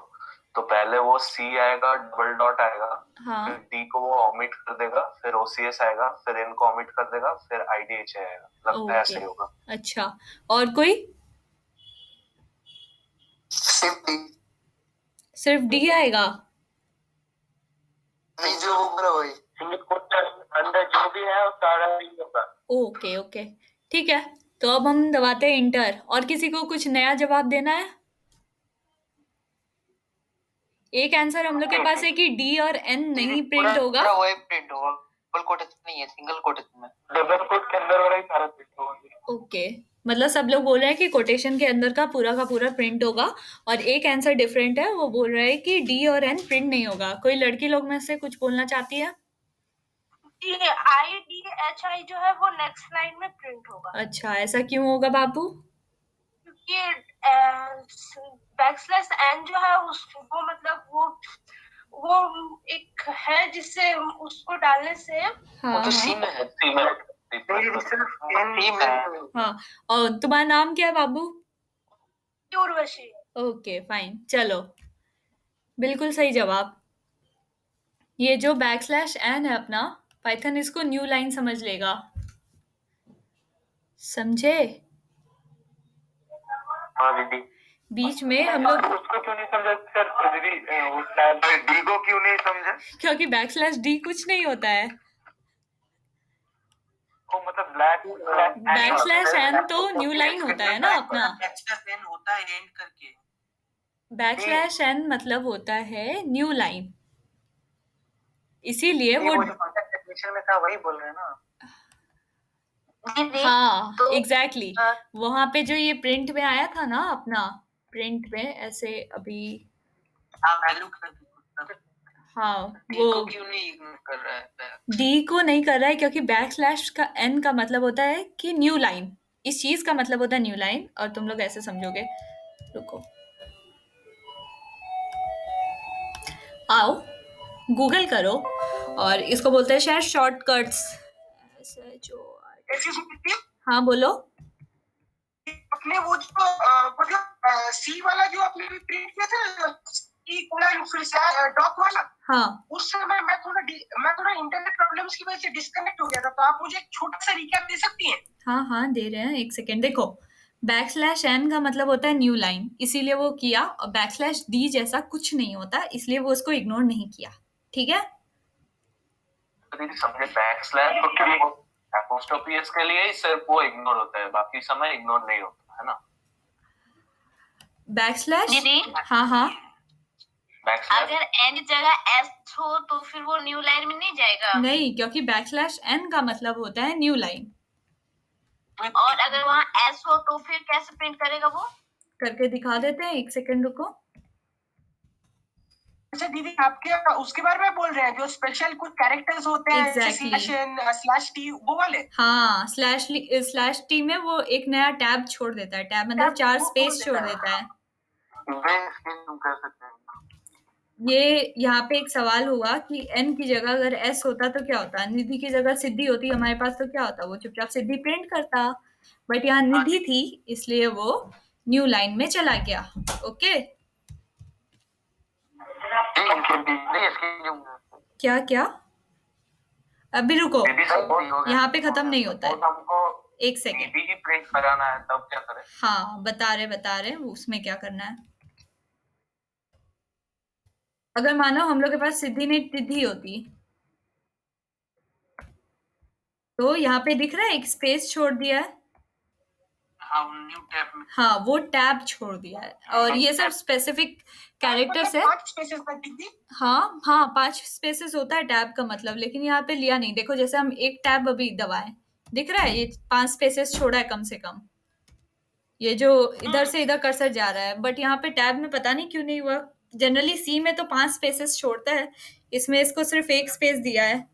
तो पहले वो C आएगा, डबल डॉट आएगा, हाँ फिर D को वो ओमिट कर देगा, फिर OCS आएगा, फिर N को ओमिट कर देगा, फिर IDH आएगा। लगता है ऐसे ही होगा। अच्छा, और कोई? सिर्फ D आएगा? जो ऊपर वही सिंगल कोट के अंदर जो भी है वो सारा ही होगा। ओके ओके ठीक है, तो अब हम दबाते हैं इंटर। और किसी को कुछ नया जवाब देना है? एक आंसर हम लोग के पास है कि D और N नहीं प्रिंट होगा। पूरा वही प्रिंट होगा, डबल कोटेशन नहीं है, सिंगल कोटेशन में। डबल कोट के अंदर वाला ही सारा प्रिंट होगा। ओके, मतलब सब लोग बोल रहे हैं कि कोटेशन के अंदर का पूरा प्रिंट होगा, और एक आंसर डिफरेंट है, वो बोल रहा है कि D और N प्रिंट नहीं होगा। कोई लड़की लोग में से कुछ बोलना चाहती है? ये IDHI जो है वो नेक्स्ट लाइन में प्रिंट होगा, अच्छा, ऐसा क्यों होगा बाबू? क्योंकि बैकस्लैश एन जो है वो मतलब वो एक है जिससे उसको डालने से हाँ तो हाँ सी में है। C में सी में हाँ। और तुम्हारा नाम क्या है बाबू? उर्वशी। ओके फाइन, चलो बिल्कुल सही जवाब। ये जो बैकस्लैश एन है अपना, पाइथन इसको न्यू लाइन समझ लेगा, समझे? हाँ दीदी। बीच में हम लोग, उसको क्यों नहीं समझा सर दीदी? वो शायद D को क्यों नहीं समझा? क्योंकि बैकस्लैश D कुछ नहीं होता है। वो मतलब ब्लैक बैकस्लैश एन तो न्यू लाइन होता है ना अपना। एक्स्ट्रा होता है एंड करके। बैकस्लैश एन मतलब होता है न्यू लाइन, इसीलिए वो जो कॉन्टेक्ट डेफिनेशन में था वही बोल रहे हैं ना। दीदी हाँ तो एग्जैक्टली वहां पे जो ये प्रिंट में आया था ना अपना, प्रिंट में ऐसे अभी, हाँ वैल्यू कर हाँ D वो को क्यों नहीं इग्नोर कर रहा है? D को नहीं कर रहा है क्योंकि बैकस्लैश का N का मतलब होता है कि न्यू लाइन, इस चीज का मतलब होता है न्यू लाइन, और तुम लोग ऐसे समझोगे। रुको, आओ गूगल करो, और इसको बोलते हैं शायद शॉर्टकट्स। हाँ बोलो। अपने वो जो मतलब सी वाला जो आपने भी प्रिंट किया था ना, फिर से डॉक वाला, हाँ उस समय मैं थोड़ा इंटरनेट प्रॉब्लम्स की वजह से डिस्कनेक्ट हो गया था, तो आप मुझे एक छोटा सा रिकैप दे सकती हैं? हाँ हाँ दे रहे हैं, एक सेकेंड। देखो, बैकस्लैश एन का मतलब होता है न्यू लाइन, इसीलिए वो किया, और बैकस्लैश डी जैसा कुछ नहीं होता, इसलिए वो उसको इग्नोर नहीं किया। ठीक है, दीदी समझे, बैकस्लैश तो एपोस्ट्रोफी के लिए ही सिर्फ वो इग्नोर होता है, बाकी समय इग्नोर नहीं होता है ना? बैकस्लैश, दीदी हाँ हाँ बैकस्लैश अगर एन की जगह एस हो तो फिर वो न्यू लाइन में नहीं जाएगा। नहीं, क्योंकि बैकस्लैश एन का मतलब होता है न्यू लाइन। और अगर वहाँ एस हो तो फिर कैसे प्रिंट करेगा वो? करके दिखा देते हैं, एक सेकेंड रुको। अच्छा दीदी, आपके उसके बारे में बोल रहे हैं जो स्पेशल कुछ कैरेक्टर्स होते हैं, Exactly. स्लैश टी वो वाले? हाँ, स्लैश टी में वो एक नया टैब छोड़ देता है, टैब मतलब 4 स्पेस छोड़ देता है। कर सकते हैं। ये यहाँ पे एक सवाल हुआ कि एन की जगह अगर एस होता तो क्या होता, निधि की जगह सिद्धि होती हमारे पास तो क्या होता, वो चुपचाप सिद्धि प्रिंट करता, बट यहाँ निधि थी इसलिए वो न्यू लाइन में चला गया। ओके, क्या क्या? अभी रुको, दीदी सपोज हो गया, यहाँ पे खत्म नहीं होता है, सपोज हमको एक सेकेंड। दीदी ही प्रिंट कराना है, तब क्या करें? हाँ बता रहे उसमें क्या करना है। अगर मानो हम लोग के पास सिद्धि ने तिथि होती, तो यहाँ पे दिख रहा है एक स्पेस छोड़ दिया है। हाँ न्यू टैब में। हाँ वो टैब छोड़ दिया है, और ये सब स्पेसिफिक कैरेक्टर्स है। 5 स्पेसेस में टिक दी। हाँ हाँ 5 स्पेसेस होता है टैब का मतलब, लेकिन यहाँ पे लिया नहीं। देखो जैसे हम एक टैब अभी दबाएं, दिख रहा है ये 5 स्पेसेस छोड़ा है कम से कम, ये जो इधर से इधर कर्सर जा रहा है, बट यहाँ पे टैब में पता नहीं क्यों नहीं हुआ। जनरली सी में तो 5 स्पेसेस छोड़ता है, इसमें इसको सिर्फ एक स्पेस दिया है।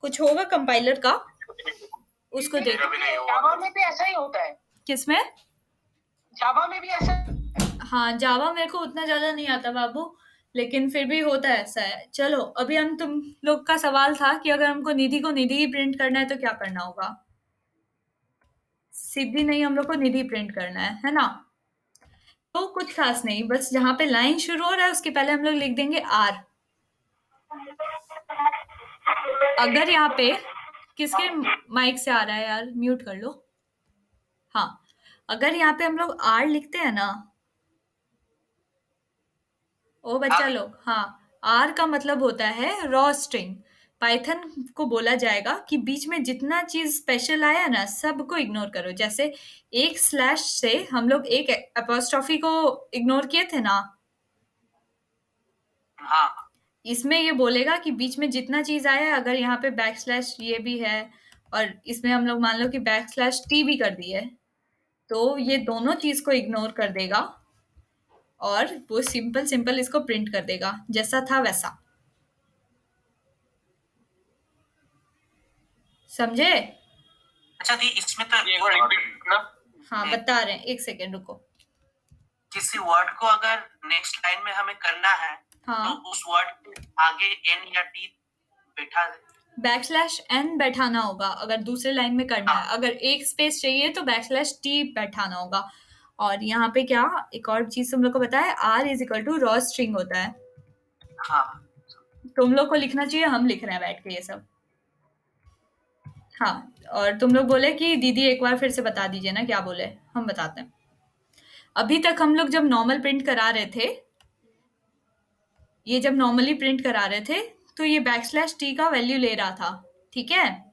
कुछ होगा कंपाइलर का, उसको देखो। जावा में भी ऐसा ही होता है। किसमें? जावा में भी ऐसा। हाँ जावा मेरे को उतना ज्यादा नहीं आता बाबू, लेकिन फिर भी होता है ऐसा है। चलो अभी हम तुम लोग का सवाल था कि अगर हमको निधि को निधि ही प्रिंट करना है तो क्या करना होगा। सिद्धि नहीं, हम लोग को निधि प्रिंट करना है ना। तो कुछ खास नहीं, बस जहां पे लाइन शुरू हो रहा है उसके पहले हम लोग लिख देंगे आर। अगर यहाँ पे किसके माइक से आ रहा है यार, म्यूट कर लो। हाँ अगर यहाँ पे हम लोग आर लिखते हैं ना, ओ बच्चा लोग, हाँ आर का मतलब होता है रॉ स्ट्रिंग। पाइथन को बोला जाएगा कि बीच में जितना चीज स्पेशल आया ना सबको इग्नोर करो। जैसे एक स्लैश से हम लोग एक अपोस्ट्रोफी को इग्नोर किए थे ना, हाँ इसमें ये बोलेगा कि बीच में जितना चीज आया है, अगर यहाँ पे बैक स्लैश ये भी है और इसमें हम लोग मान लो कि बैक स्लैश टी भी कर दिए, तो ये दोनों चीज को इग्नोर कर देगा और वो सिंपल सिंपल इसको प्रिंट कर देगा जैसा था वैसा। समझे? अच्छा दी इसमें तो हाँ बता रहे हैं, एक सेकेंड रुको। किसी वर्ड को अगर नेक्स्ट लाइन में हमें करना है हाँ तो उस वर्ड के आगे एन या टी बैठा दे। बैक स्लैश एन बैठाना होगा अगर दूसरे लाइन में करना है। अगर एक स्पेस चाहिए तो बैक स्लैश टी बैठाना होगा। और यहाँ पे क्या एक और चीज तुम लोग को पता है, R is equal to raw string होता है। हाँ तुम लोग को लिखना चाहिए, हम लिख रहे हैं बैठ के ये सब। हाँ और तुम लोग बोले कि दीदी एक बार फिर से बता दीजिए ना क्या बोले, हम बताते हैं। अभी तक हम लोग जब नॉर्मल प्रिंट करा रहे थे, ये जब नॉर्मली प्रिंट करा रहे थे तो ये बैक स्लैश टी का वैल्यू ले रहा था, ठीक है?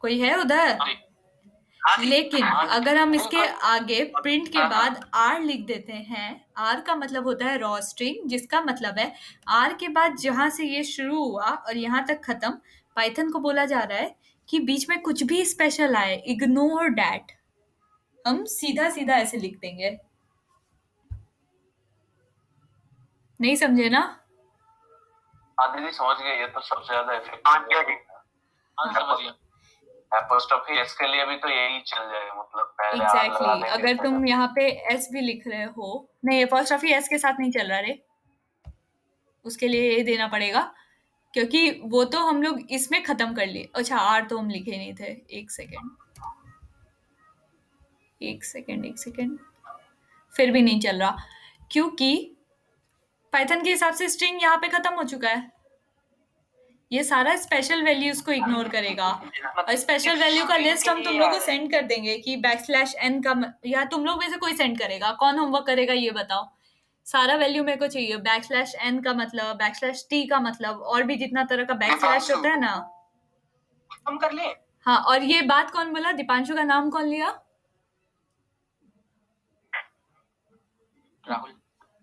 कोई है उधर? लेकिन अगर हम इसके आगे प्रिंट के बाद आर लिख देते हैं, आर का मतलब होता है रॉ स्ट्रिंग, जिसका मतलब है आर के बाद जहां से ये शुरू हुआ और यहाँ तक खत्म, पाइथन को बोला जा रहा है कि बीच में कुछ भी स्पेशल आए इग्नोर डैट। हम सीधा सीधा ऐसे लिख देंगे। नहीं समझे ना? हाँ दीदी समझ गए, ये तो सबसे ज्यादा इफेक्टिव है। एपोस्ट्रोफी एस के लिए भी तो यही चल जाएगा, मतलब पहले आर लगा एग्जैक्टली देंगे। अगर तुम यहाँ पे एस भी लिख रहे हो, नहीं एपोस्ट्रोफी एस के साथ नहीं चल रहा रे, उसके लिए ये देना पड़ेगा क्योंकि वो तो हम लोग इसमें खत्म कर लिए। अच्छा आर तो हम लिखे नहीं थे, एक सेकेंड फिर भी नहीं चल रहा क्योंकि पाइथन के हिसाब से स्ट्रिंग यहाँ पे खत्म हो चुका है। ये सारा स्पेशल वैल्यूज को इग्नोर करेगा और स्पेशल वैल्यू का लिस्ट हम तुम लोग को सेंड कर देंगे कि बैक स्लैश एन का, या तुम लोग में से कोई सेंड करेगा? कौन होमवर्क करेगा ये बताओ। सारा वैल्यू मेरे को चाहिए, बैक स्लैश एन का मतलब, बैक स्लैश टी का मतलब, और भी जितना तरह का बैक स्लैश होता है ना। हम कर ले। हाँ और ये बात कौन बोला? दीपांशु का नाम कौन लिया?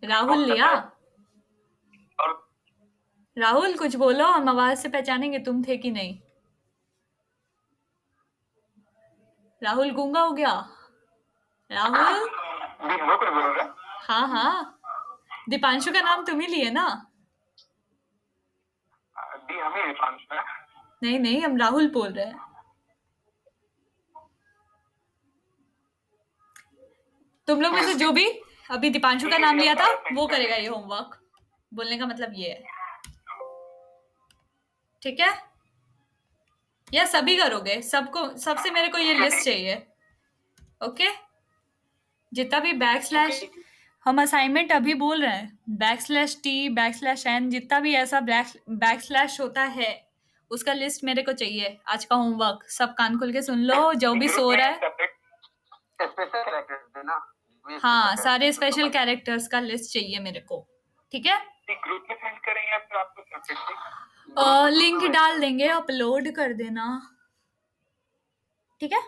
राहुल लिया। राहुल कुछ बोलो, हम आवाज से पहचानेंगे तुम थे कि नहीं। राहुल गूंगा हो गया? राहुल हाँ हाँ दीपांशु का नाम तुम ही लिए ना? नहीं नहीं हम राहुल बोल रहे हैं। तुम लोग में से जो भी अभी दीपांशु का नाम लिया था वो करेगा ये होमवर्क। बोलने का मतलब ये है, ठीक है? या सभी करोगे? सबको, सबसे मेरे को ये लिस्ट चाहिए, ओके? जितना भी बैक स्लैश हम असाइनमेंट अभी बोल रहे हैं, /t/n जितना भी ऐसा बैकस्लैश होता है उसका लिस्ट मेरे को चाहिए। आज का होमवर्क सब कान खोल के सुन लो, जो भी सो रहा है। स्पेशल कैरेक्टर्स देना। हाँ, सारे स्पेशल कैरेक्टर्स का लिस्ट चाहिए मेरे को, ठीक है? ग्रुप में सेंड करेंगे या फिर आपको सेपरेटली? लिंक डाल देंगे, अपलोड कर देना, ठीक है?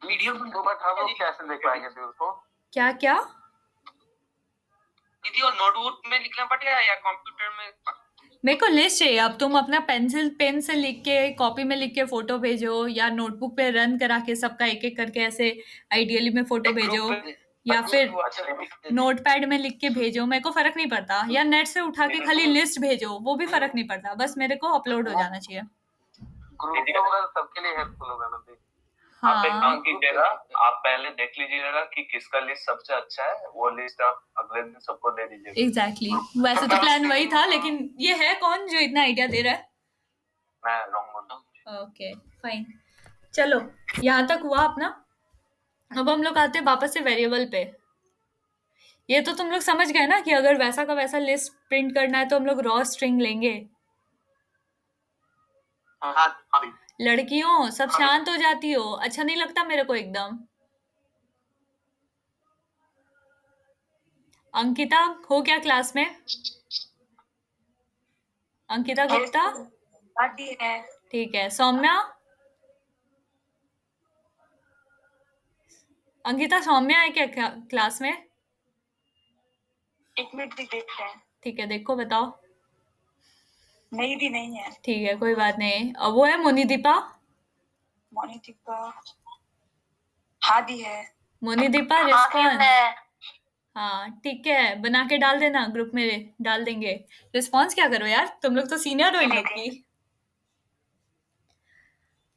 वीडियो तो बट हम लोग कैसे देख पाएंगे फिर उसको? क्या क्या? दीदी और नोटबुक में लिखना पड़ेगा या कंप्यूटर में? मेरे को लिस्ट चाहिए। अब तुम अपना पेन से लिख के, कॉपी में लिख के फोटो भेजो, या नोटबुक पे रन करा के सबका एक एक करके ऐसे आइडियली में फोटो भेजो, या फिर नोटपैड में लिख के भेजो, मेरे को फर्क नहीं पड़ता, या नेट से उठा के खाली लिस्ट भेजो, वो भी फर्क नहीं पड़ता, बस मेरे को अपलोड हो जाना चाहिए। ग्रुप होगा सबके लिए हेल्पफुल होगा ना। आप एक हाँ काम कीजिएगा, आप पहले देख लीजिएगा कि किसका लिस्ट सबसे अच्छा है, वो लिस्ट आप अगले दिन सबको दे दीजिएगा। एग्जैक्टली वैसे तो प्लान वही था, लेकिन ये है कौन जो इतना आइडिया दे रहा है? मैं लूंगा। ओके फाइन, चलो यहाँ तक हुआ अपना। अब हम लोग आते हैं वापस से वेरिएबल पे। ये तो तुम लोग समझ गए ना कि अगर वैसा का वैसा लिस्ट प्रिंट करना है तो हम लोग रॉ स्ट्रिंग लेंगे। लड़कियों सब शांत हो जाती हो, अच्छा नहीं लगता मेरे को एकदम। अंकिता हो क्या क्लास में? अंकिता गुप्ता आती है। ठीक है। सौम्या, अंकिता सौम्या है क्या क्लास में? एक मिनट देखते हैं। ठीक है, देखो बताओ। नहीं भी नहीं है। ठीक है, कोई बात नहीं। अब वो है मोनिदीपा। मोनिदीपा हादी है। मोनिदीपा रिस्पॉन्स। हाँ ठीक है, बना के डाल देना, ग्रुप में डाल देंगे। रिस्पॉन्स क्या करो यार, तुम लोग तो सीनियर हो इन लोग की।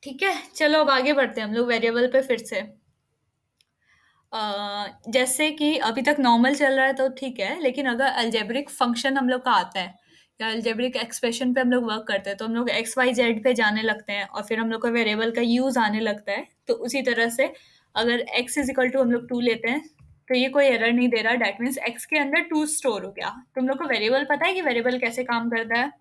ठीक है, चलो अब आगे बढ़ते हैं हम लोग वेरिएबल पे फिर से। जैसे कि अभी तक नॉर्मल चल रहा है तो ठीक है, लेकिन अगर अलजेब्रिक फंक्शन हम लोग का आता है या अलजेब्रिक एक्सप्रेशन पे हम लोग वर्क करते हैं तो हम लोग XYZ पे जाने लगते हैं और फिर हम लोग का वेरिएबल का यूज आने लगता है। तो उसी तरह से अगर x = हम लोग 2 लेते हैं तो ये कोई एरर नहीं दे रहा, डैट मीन्स x के अंदर 2 स्टोर हो गया। तुम लोग को वेरिएबल पता है कि वेरिएबल कैसे काम करता है?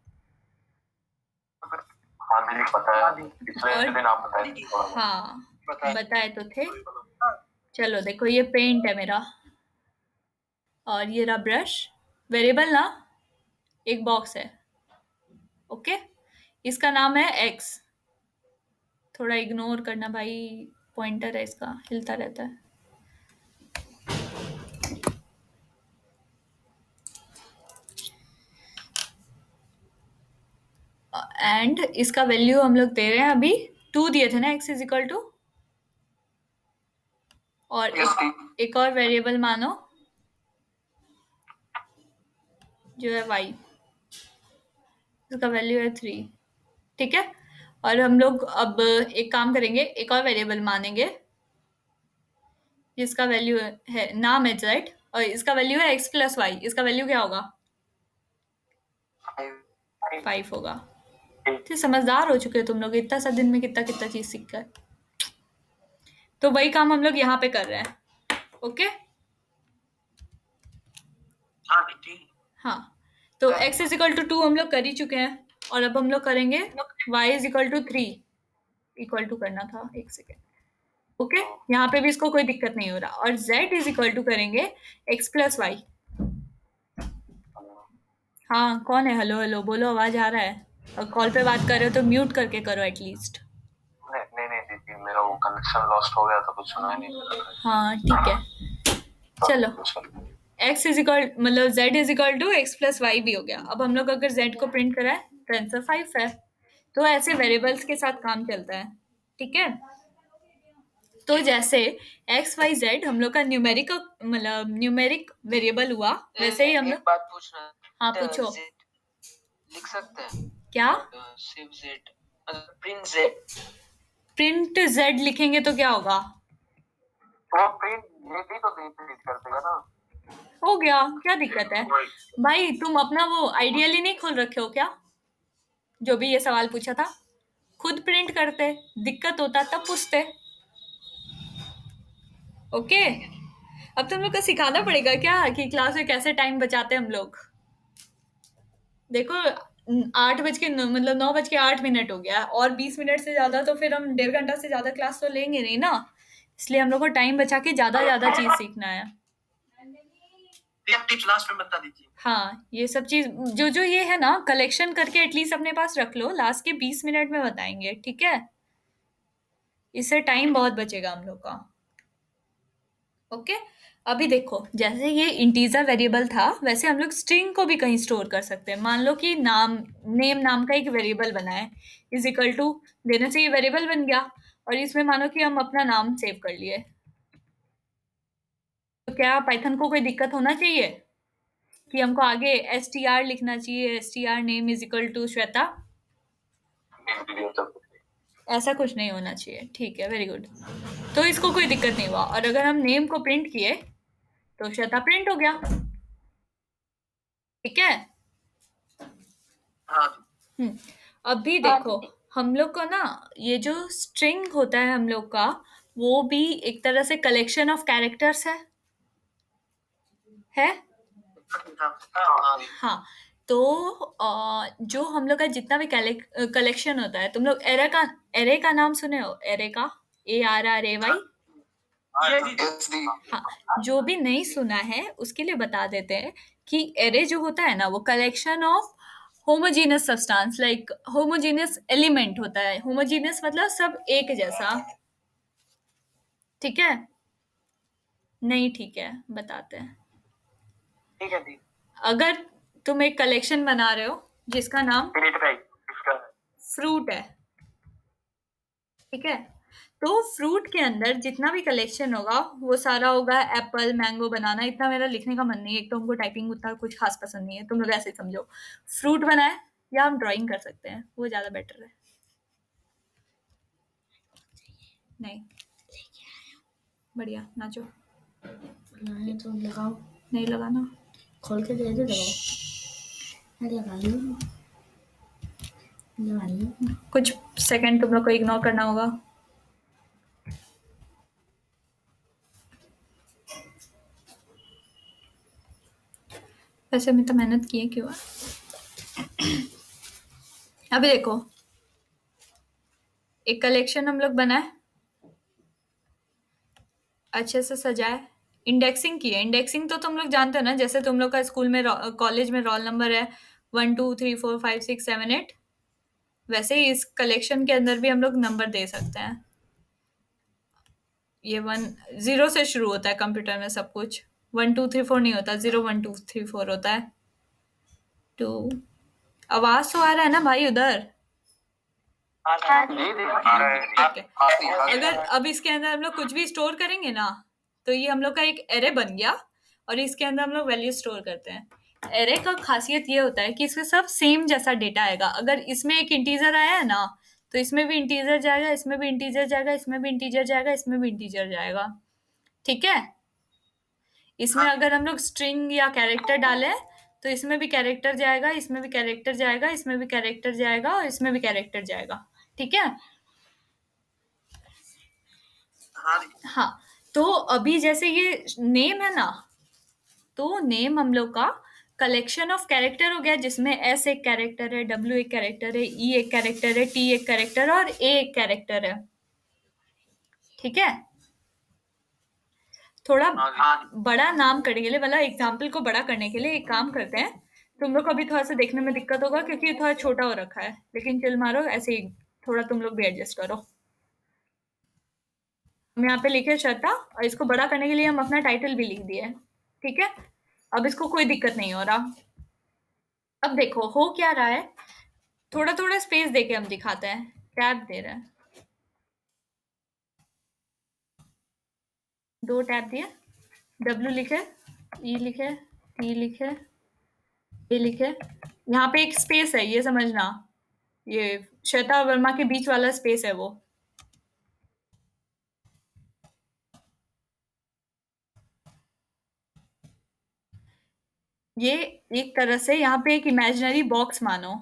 हाँ दीदी पता है, पिछले दिन आप बताए थे थोड़ा बहुत। हाँ बताए तो थे। चलो देखो, ये पेंट है मेरा और ये रहा ब्रश। वेरिएबल ना एक बॉक्स है, ओके? इसका नाम है x। थोड़ा इग्नोर करना भाई, पॉइंटर है इसका, हिलता रहता है। एंड इसका वैल्यू हम लोग दे रहे हैं, अभी 2 दिए थे ना x = और एक और वेरिएबल मानो जो है y, इसका वैल्यू है 3, ठीक है? और हम लोग अब एक काम करेंगे, एक और वेरिएबल मानेंगे जिसका वैल्यू है, नाम है z, और इसका वैल्यू है x + y। इसका वैल्यू क्या होगा? 5 होगा। तो समझदार हो चुके हो तुम लोग, इतना सा दिन में कितना कितना चीज सीख कर। तो वही काम हम लोग यहाँ पे कर रहे हैं, ओके? हाँ, तो x = 2 हम लोग कर ही चुके हैं और अब हम लोग करेंगे y = 3 इक्वल टू करना था, एक सेकेंड, ओके? यहाँ पे भी इसको कोई दिक्कत नहीं हो रहा। और z = करेंगे x + y। हाँ कौन है? हेलो हेलो बोलो, आवाज आ रहा है? और कॉल पे बात कर रहे हो तो म्यूट करके करो एटलीस्ट। नहीं दीदी, मेरा वो कनेक्शन लॉस्ट हो गया था, कुछ सुना नहीं दे रहा था। हाँ ठीक है, चलो x मतलब z = x + y भी हो गया। अब हम लोग अगर z को प्रिंट कराए तो आंसर 5 है। तो ऐसे वेरिएबल्स के साथ काम चलता है, ठीक है? तो जैसे x y z हम लोग का न्यूमेरिक मतलब न्यूमेरिक वेरिएबल हुआ, वैसे ही हम एक लोग। बात पूछना। हाँ पूछो। लिख सकते हैं क्या? Save z, print z। Print z लिखेंगे तो क्या होगा? वो प्रिंट ये भी तो प्रिंट कर देगा ना। हो गया, क्या दिक्कत है भाई? तुम अपना वो आइडियली नहीं खोल रखे हो क्या? जो भी ये सवाल पूछा था, खुद प्रिंट करते, दिक्कत होता तब पूछते, ओके? अब तुम लोग को सिखाना पड़ेगा क्या कि क्लास में कैसे टाइम बचाते हैं हम लोग। देखो 9:08 हो गया और 20 मिनट से ज्यादा तो फिर हम 1.5 घंटा से ज्यादा क्लास तो लेंगे नहीं ना, इसलिए हम लोग को टाइम बचा के ज्यादा चीज सीखना है। टिप्स लास्ट में बता दीजिए। हाँ, ये सब चीज जो ये है ना कलेक्शन करके एटलीस्ट अपने पास रख लो, लास्ट के 20 मिनट में बताएंगे, ठीक है। इससे टाइम बहुत बचेगा हम लोग का। ओके, अभी देखो जैसे ये इंटीजर वेरिएबल था वैसे हम लोग स्ट्रिंग को भी कहीं स्टोर कर सकते हैं। मान लो कि नेम नाम का एक वेरिएबल बना है, इज इक्वल टू देने से ये वेरिएबल बन गया और इसमें मानो कि हम अपना नाम सेव कर लिए, तो क्या पाइथन को कोई दिक्कत होना चाहिए कि हमको आगे str लिखना चाहिए, str name is equal to Shweta? ऐसा कुछ नहीं होना चाहिए, ठीक है, वेरी गुड। तो इसको कोई दिक्कत नहीं हुआ और अगर हम नेम को प्रिंट किए तो श्वेता प्रिंट हो गया, ठीक है। हाँ जी। अभी देखो हम लोग को ना ये जो स्ट्रिंग होता है हम लोग का वो भी एक तरह से कलेक्शन ऑफ कैरेक्टर्स है। हाँ, तो जो हम लोग का जितना भी कलेक्शन होता है, तुम लोग एरे का नाम सुने हो? एरे का ARRAY। हाँ, जो भी नहीं सुना है उसके लिए बता देते हैं कि एरे जो होता है ना वो collection of homogeneous substance, like homogeneous element होता है। होमोजीनियस मतलब सब एक जैसा, ठीक है? नहीं ठीक है, बताते हैं। ठीक है जी। अगर तुम एक कलेक्शन बना रहे हो जिसका नाम फ्रूट है, ठीक है, तो फ्रूट के अंदर जितना भी कलेक्शन होगा वो सारा होगा एप्पल, मैंगो, बनाना। इतना मेरा लिखने का मन नहीं है, एक तो हमको टाइपिंग उतना कुछ खास पसंद नहीं है, तुम लोग ऐसे समझो। फ्रूट बनाए या हम ड्राइंग कर सकते हैं, वो ज्यादा बेटर है। नहीं, बढ़िया, नाचो। तो लगाओ, नहीं लगाना, खोल के दे दो, अरे लगाइए, लगाइए। कुछ सेकंड तुम लोग को इग्नोर करना होगा। वैसे मैं तो मेहनत की है, क्यों है। अभी देखो एक कलेक्शन हम लोग बनाए, अच्छे से सजाए, इंडेक्सिंग की है। इंडेक्सिंग तो तुम लोग जानते हो ना, जैसे तुम लोग का स्कूल में कॉलेज में रोल नंबर है 1 2 3 4 5 6 7 8, वैसे ही इस कलेक्शन के अंदर भी हम लोग नंबर दे सकते हैं। ये 0 से शुरू होता है कंप्यूटर में सब कुछ, 1 2 3 4 नहीं होता, 0 1 2 3 4 होता है। 2 आवाज तो आ रहा है ना भाई उधर? ठीक है, अगर अब इसके अंदर हम लोग कुछ भी स्टोर करेंगे ना तो ये हम लोग का एक एरे बन गया और इसके अंदर हम लोग वैल्यू स्टोर करते हैं। एरे का खासियत ये होता है कि इसमें सब सेम जैसा डेटा आएगा। अगर इसमें एक इंटीजर आया है ना तो इसमें भी इंटीजर जाएगा, इसमें भी इंटीजर जाएगा, इसमें भी इंटीजर जाएगा, इसमें भी इंटीजर जाएगा, ठीक है। इसमें अगर हम लोग स्ट्रिंग या कैरेक्टर डालें तो इसमें भी कैरेक्टर जाएगा, इसमें भी कैरेक्टर जाएगा, इसमें भी कैरेक्टर जाएगा और इसमें भी कैरेक्टर जाएगा, ठीक है। हाँ, तो अभी जैसे ये नेम है ना, तो नेम हम लोग का कलेक्शन ऑफ कैरेक्टर हो गया, जिसमें S एक कैरेक्टर है, W एक कैरेक्टर है, E एक कैरेक्टर है, T एक कैरेक्टर और A एक कैरेक्टर है, ठीक है। थोड़ा बड़ा नाम करने के लिए, मतलब एग्जाम्पल को बड़ा करने के लिए एक काम करते हैं। तुम लोग को अभी थोड़ा सा देखने में दिक्कत होगा क्योंकि थोड़ा छोटा हो रखा है, लेकिन चिल मारो, ऐसे ही थोड़ा तुम लोग भी एडजस्ट करो। हम यहाँ पे लिखे श्रद्धा और इसको बड़ा करने के लिए हम अपना टाइटल भी लिख दिए, ठीक है। अब इसको कोई दिक्कत नहीं हो रहा। अब देखो हो क्या रहा है, थोड़ा थोड़ा स्पेस देके हम दिखाते हैं। टैब दे रहे हैं, 2 टैब दिए, W लिखे, E लिखे, T लिखे, A लिखे। यहाँ पे एक स्पेस है, ये समझना, ये श्वेता वर्मा के बीच वाला स्पेस है वो। ये एक तरह से यहाँ पे एक इमेजिनरी बॉक्स मानो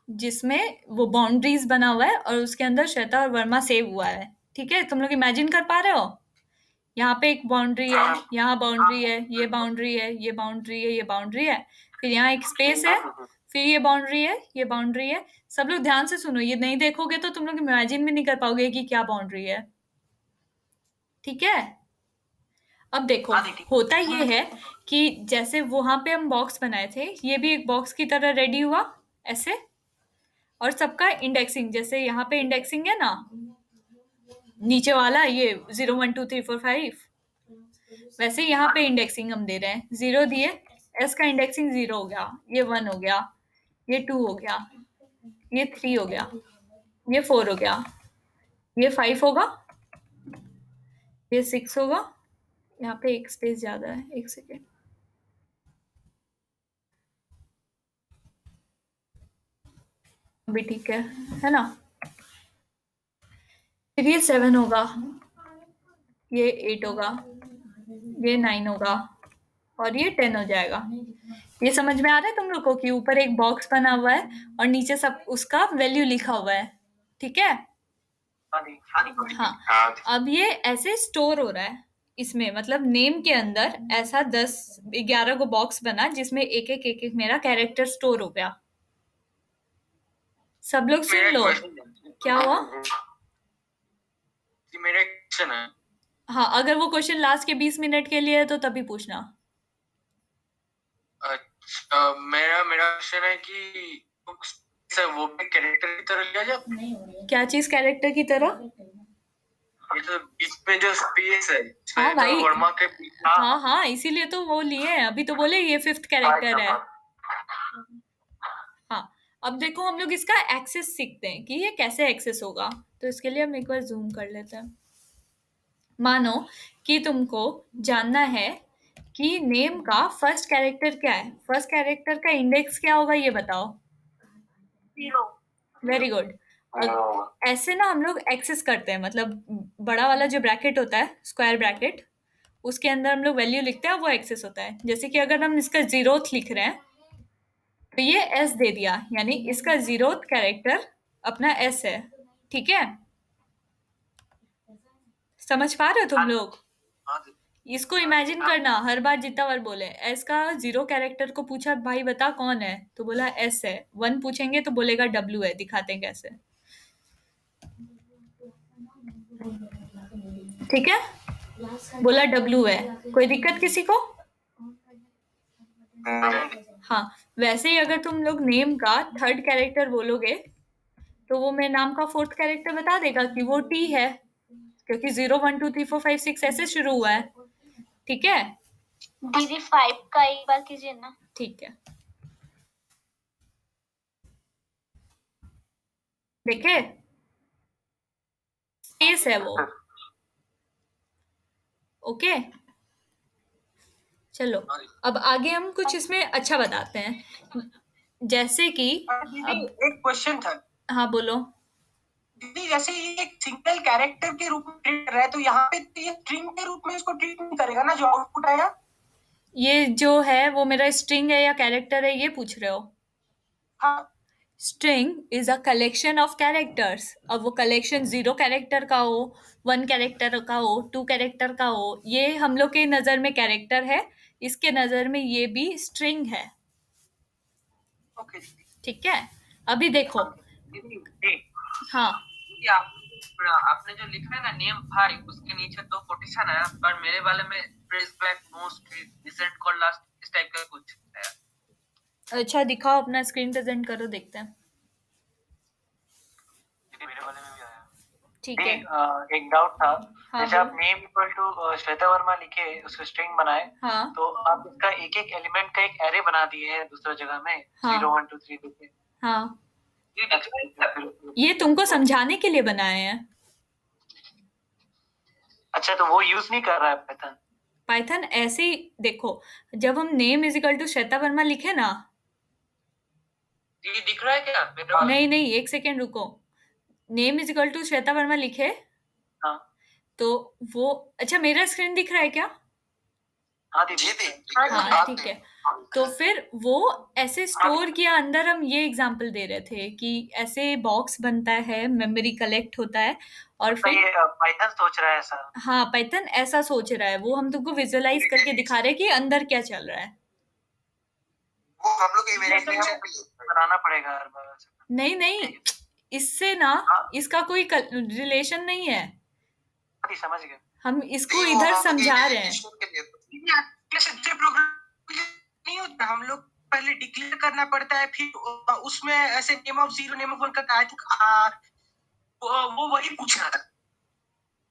जिसमें वो बाउंड्रीज बना हुआ है और उसके अंदर श्वेता और वर्मा सेव हुआ है, ठीक है। तुम लोग इमेजिन कर पा रहे हो? यहाँ पे एक बाउंड्री है, यहाँ बाउंड्री है, ये बाउंड्री है, ये बाउंड्री है, ये बाउंड्री है, फिर यहाँ एक स्पेस है, फिर ये बाउंड्री है, ये बाउंड्री है। सब लोग ध्यान से सुनो, ये नहीं देखोगे तो तुम लोग इमेजिन भी नहीं कर पाओगे कि क्या बाउंड्री है। ठीक है, अब देखो होता ये है कि जैसे वहां पे हम बॉक्स बनाए थे, ये भी एक बॉक्स की तरह रेडी हुआ ऐसे, और सबका इंडेक्सिंग, जैसे यहाँ पे इंडेक्सिंग है ना, नीचे वाला ये 0 1 2 3 4 5, वैसे यहाँ पे इंडेक्सिंग हम दे रहे हैं। 0 दिए, एस का इंडेक्सिंग 0 हो गया, ये 1 हो गया, ये 2 हो गया, ये 3 हो गया, ये 4 हो गया, ये 5 होगा, ये 6 होगा। यहाँ पे एक स्पेस ज्यादा है, एक सेकेंड, भी ठीक है ना। फिर ये 7 होगा, ये 8 होगा, ये 9 होगा, और ये 10 हो जाएगा। ये समझ में आ रहा है तुम लोग को कि ऊपर एक बॉक्स बना हुआ है और नीचे सब उसका वैल्यू लिखा हुआ है। ठीक है, हाँ। अब ये ऐसे स्टोर हो रहा है इसमें, मतलब नेम के अंदर ऐसा 10-11 को बॉक्स बना जिसमें एक एक मेरा कैरेक्टर स्टोर हो गया। सब लोग सुन लो, क्या हुआ? मेरा क्वेश्चन है। हाँ, अगर वो क्वेश्चन लास्ट के 20 मिनट के लिए है तो तभी पूछना। अच्छा, मेरा क्वेश्चन है कि वो भी कैरेक्टर की तरह लिया जाए? क्या चीज कैरेक्टर की तरह? ये तो बीच में जो स्पेस है, हाँ भाई, वर्मा के हाँ, इसीलिए तो वो लिए हैं। अभी तो बोले ये 5th कैरेक्टर है। हाँ, अब देखो हम लोग इसका एक्सेस सीखते हैं कि ये कैसे एक्सेस होगा। तो इसके लिए हम एक बार जूम कर लेते हैं। मानो कि तुमको जानना है कि नेम का फर्स्ट कैरेक्टर क्या है। फर्स्ट कैरेक्टर का इंडेक्स क्या होगा, ये बताओ। 0। Very good. ऐसे ना हम लोग एक्सेस करते हैं, मतलब बड़ा वाला जो ब्रैकेट होता है, स्क्वायर ब्रैकेट, उसके अंदर हम लोग वैल्यू लिखते हैं, वो एक्सेस होता है। जैसे कि अगर हम इसका 0th लिख रहे हैं तो ये एस दे दिया, यानी इसका 0th कैरेक्टर अपना एस है। ठीक है, समझ पा रहे हो तुम लोग? इसको इमेजिन करना, हर बार जितना बार बोले एस का 0 कैरेक्टर को पूछा भाई बता कौन है, तो बोला एस है। 1 पूछेंगे तो बोलेगा डब्ल्यू है। दिखाते हैं कैसे। ठीक है, बोला डब्ल्यू है। कोई दिक्कत किसी को? हाँ, वैसे ही अगर तुम लोग नेम का 3rd कैरेक्टर बोलोगे तो वो मेरे नाम का 4th कैरेक्टर बता देगा कि वो टी है, क्योंकि 0 1 2 3 4 5 6 ऐसे शुरू हुआ है। ठीक है दीदी 5 का एक बार कीजिए ना। ठीक है, देखे स्पेस है वो। ओके, चलो अब आगे हम कुछ इसमें अच्छा बताते हैं, जैसे कि अब एक क्वेश्चन था। हाँ बोलो। दीदी, जैसे ये एक सिंगल कैरेक्टर के रूप में ट्रीट कर रहा है, तो यहाँ पे तो ये स्ट्रिंग के रूप में इसको ट्रीट नहीं करेगा ना, जो आउटपुट आया? ये जो है वो मेरा स्ट्रिंग है या कैरेक्टर है, ये पूछ रहे हो? हाँ। String is a collection of characters. अब वो कलेक्शन 0 कैरेक्टर का हो, 1 कैरेक्टर का हो, 2 कैरेक्टर का हो, ये हम लोग के नजर में कैरेक्टर है, इसके नजर में ये भी स्ट्रिंग है। ओके, ठीक है, अभी देखो। हाँ, आपने जो लिखा है ना नेम 5, उसके नीचे 2 कोटेशन है, पर मेरे वाले में press back most recent call last, इस टाइप का कुछ है। अच्छा दिखाओ, अपना स्क्रीन प्रेजेंट करो, देखते हैं। मेरे वाले में भी आया। ठीक है, एक डाउट था। हाँ, जैसे आप name equal to Shweta Verma लिखे, उसको स्ट्रिंग बनाए, हाँ, तो आप इसका एक एक एलिमेंट का एक एरे बना दिए हैं दूसरा जगह में, हाँ, 0 1 2 3 लिखे। हाँ, ये तुमको समझाने के लिए बनाए हैं। अच्छा, तो वो यूज नहीं कर रहा है पाइथन? पाइथन ऐसे ही देखो, जब हम name is equal to Shweta Verma लिखे ना, ये दिख रहा है क्या? नहीं, एक सेकेंड रुको। Name is equal to Shweta Verma लिखे, हाँ, तो वो, अच्छा मेरा स्क्रीन दिख रहा है क्या? हाँ दीदी। हाँ ठीक है, तो फिर वो ऐसे स्टोर किया अंदर। हम ये एग्जांपल दे रहे थे कि ऐसे बॉक्स बनता है, मेमोरी कलेक्ट होता है और तो फिर ये पाइथन सोच रहा है ऐसा। हाँ, पाइथन ऐसा सोच रहा है। वो हम तुमको विजुअलाइज करके दिखा रहे हैं कि अंदर क्या चल रहा है। वो हम लोग इवेंट बनाना पड़ेगा हर बार। नहीं, इससे ना इसका कोई रिलेशन नहीं है। अभी समझ गए। हम इसको इधर समझा रहे हैं। प्रोग्राम नहीं होता, हम लोग पहले डिक्लेयर करना पड़ता है, फिर उसमें ऐसे name of zero name of one करता है। वो वही पूछ रहा था।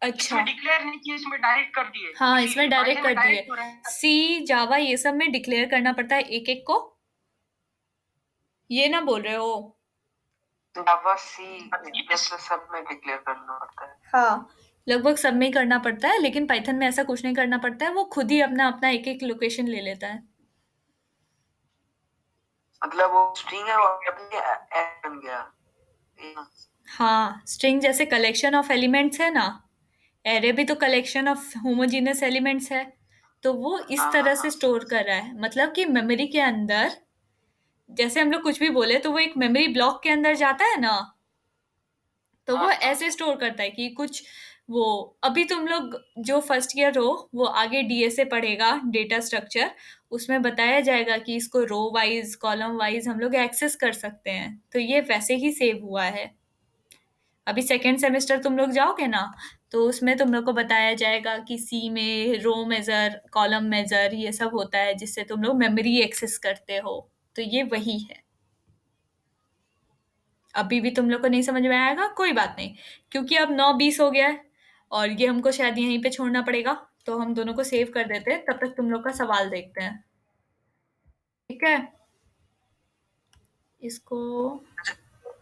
अच्छा, इसमें डिक्लेयर नहीं किए, इसमें डायरेक्ट कर दिए। हाँ, इसमें डायरेक्ट कर दिए। सी, जावा ये सब में डिक्लेयर करना पड़ता है एक एक को। ये ना बोल रहे हो? जावा सी सब में डिक्लेयर करना पड़ता है। हाँ, लगभग सब में ही करना पड़ता है, लेकिन पाइथन में ऐसा कुछ नहीं करना पड़ता है। वो खुद ही अपना अपना एक एक लोकेशन ले लेता है। मतलब वो स्ट्रिंग है, वो अपने ऐड बन गया। हाँ, स्ट्रिंग जैसे कलेक्शन ऑफ एलिमेंट्स है ना, एरे भी तो कलेक्शन ऑफ होमोजीनियस एलिमेंट्स है। तो वो इस तरह से स्टोर कर रहा है, मतलब कि मेमोरी के अंदर जैसे हम लोग कुछ भी बोले तो वो एक मेमोरी ब्लॉक के अंदर जाता है ना, तो वो ऐसे स्टोर करता है कि कुछ वो अभी तुम लोग जो फर्स्ट ईयर हो वो आगे डीएसए पढ़ेगा, डेटा स्ट्रक्चर। उसमें बताया जाएगा कि इसको रो वाइज कॉलम वाइज हम लोग एक्सेस कर सकते हैं। तो ये वैसे ही सेव हुआ है। अभी सेकेंड सेमेस्टर तुम लोग जाओगे ना, तो उसमें तुम लोग को बताया जाएगा कि सी में रो मेजर कॉलम मेजर ये सब होता है, जिससे तुम लोग मेमोरी एक्सेस करते हो। तो ये वही है। अभी भी तुम लोग को नहीं समझ में आएगा, कोई बात नहीं, क्योंकि अब 9:20 हो गया है और ये हमको शायद यहीं पे छोड़ना पड़ेगा। तो हम दोनों को सेव कर देते हैं, तब तक तुम लोग का सवाल देखते हैं। ठीक है, इसको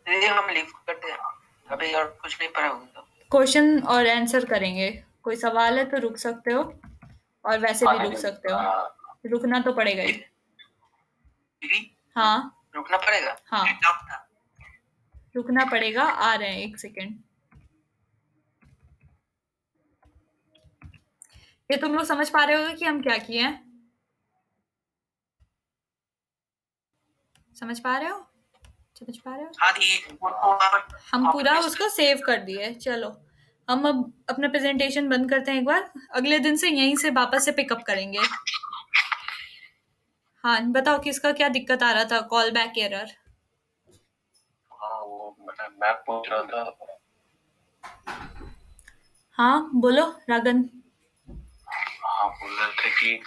ये हम लीव करते हैं अभी, और कुछ नहीं पढ़ा होगा। क्वेश्चन और आंसर करेंगे। कोई सवाल है तो रुक सकते हो, और वैसे भी रुक सकते हो। रुकना तो पड़ेगा ही। हाँ, रुकना पड़ेगा। हाँ, रुकना पड़ेगा। आ रहे हैं, एक सेकेंड। ये तुम लोग समझ पा रहे होगे कि हम क्या किए हैं? समझ पा रहे हो? समझ पा रहे हो? हम पूरा उसको सेव कर दिए। चलो, हम अब अपना प्रेजेंटेशन बंद करते हैं एक बार। अगले दिन से यहीं से वापस से पिकअप करेंगे। हाँ, बताओ किसका क्या दिक्कत आ रहा था? Call back error. हाँ, वो मैं पूछ रहा था। हाँ, बोलो रागन। हाँ, बोल रहे थे कि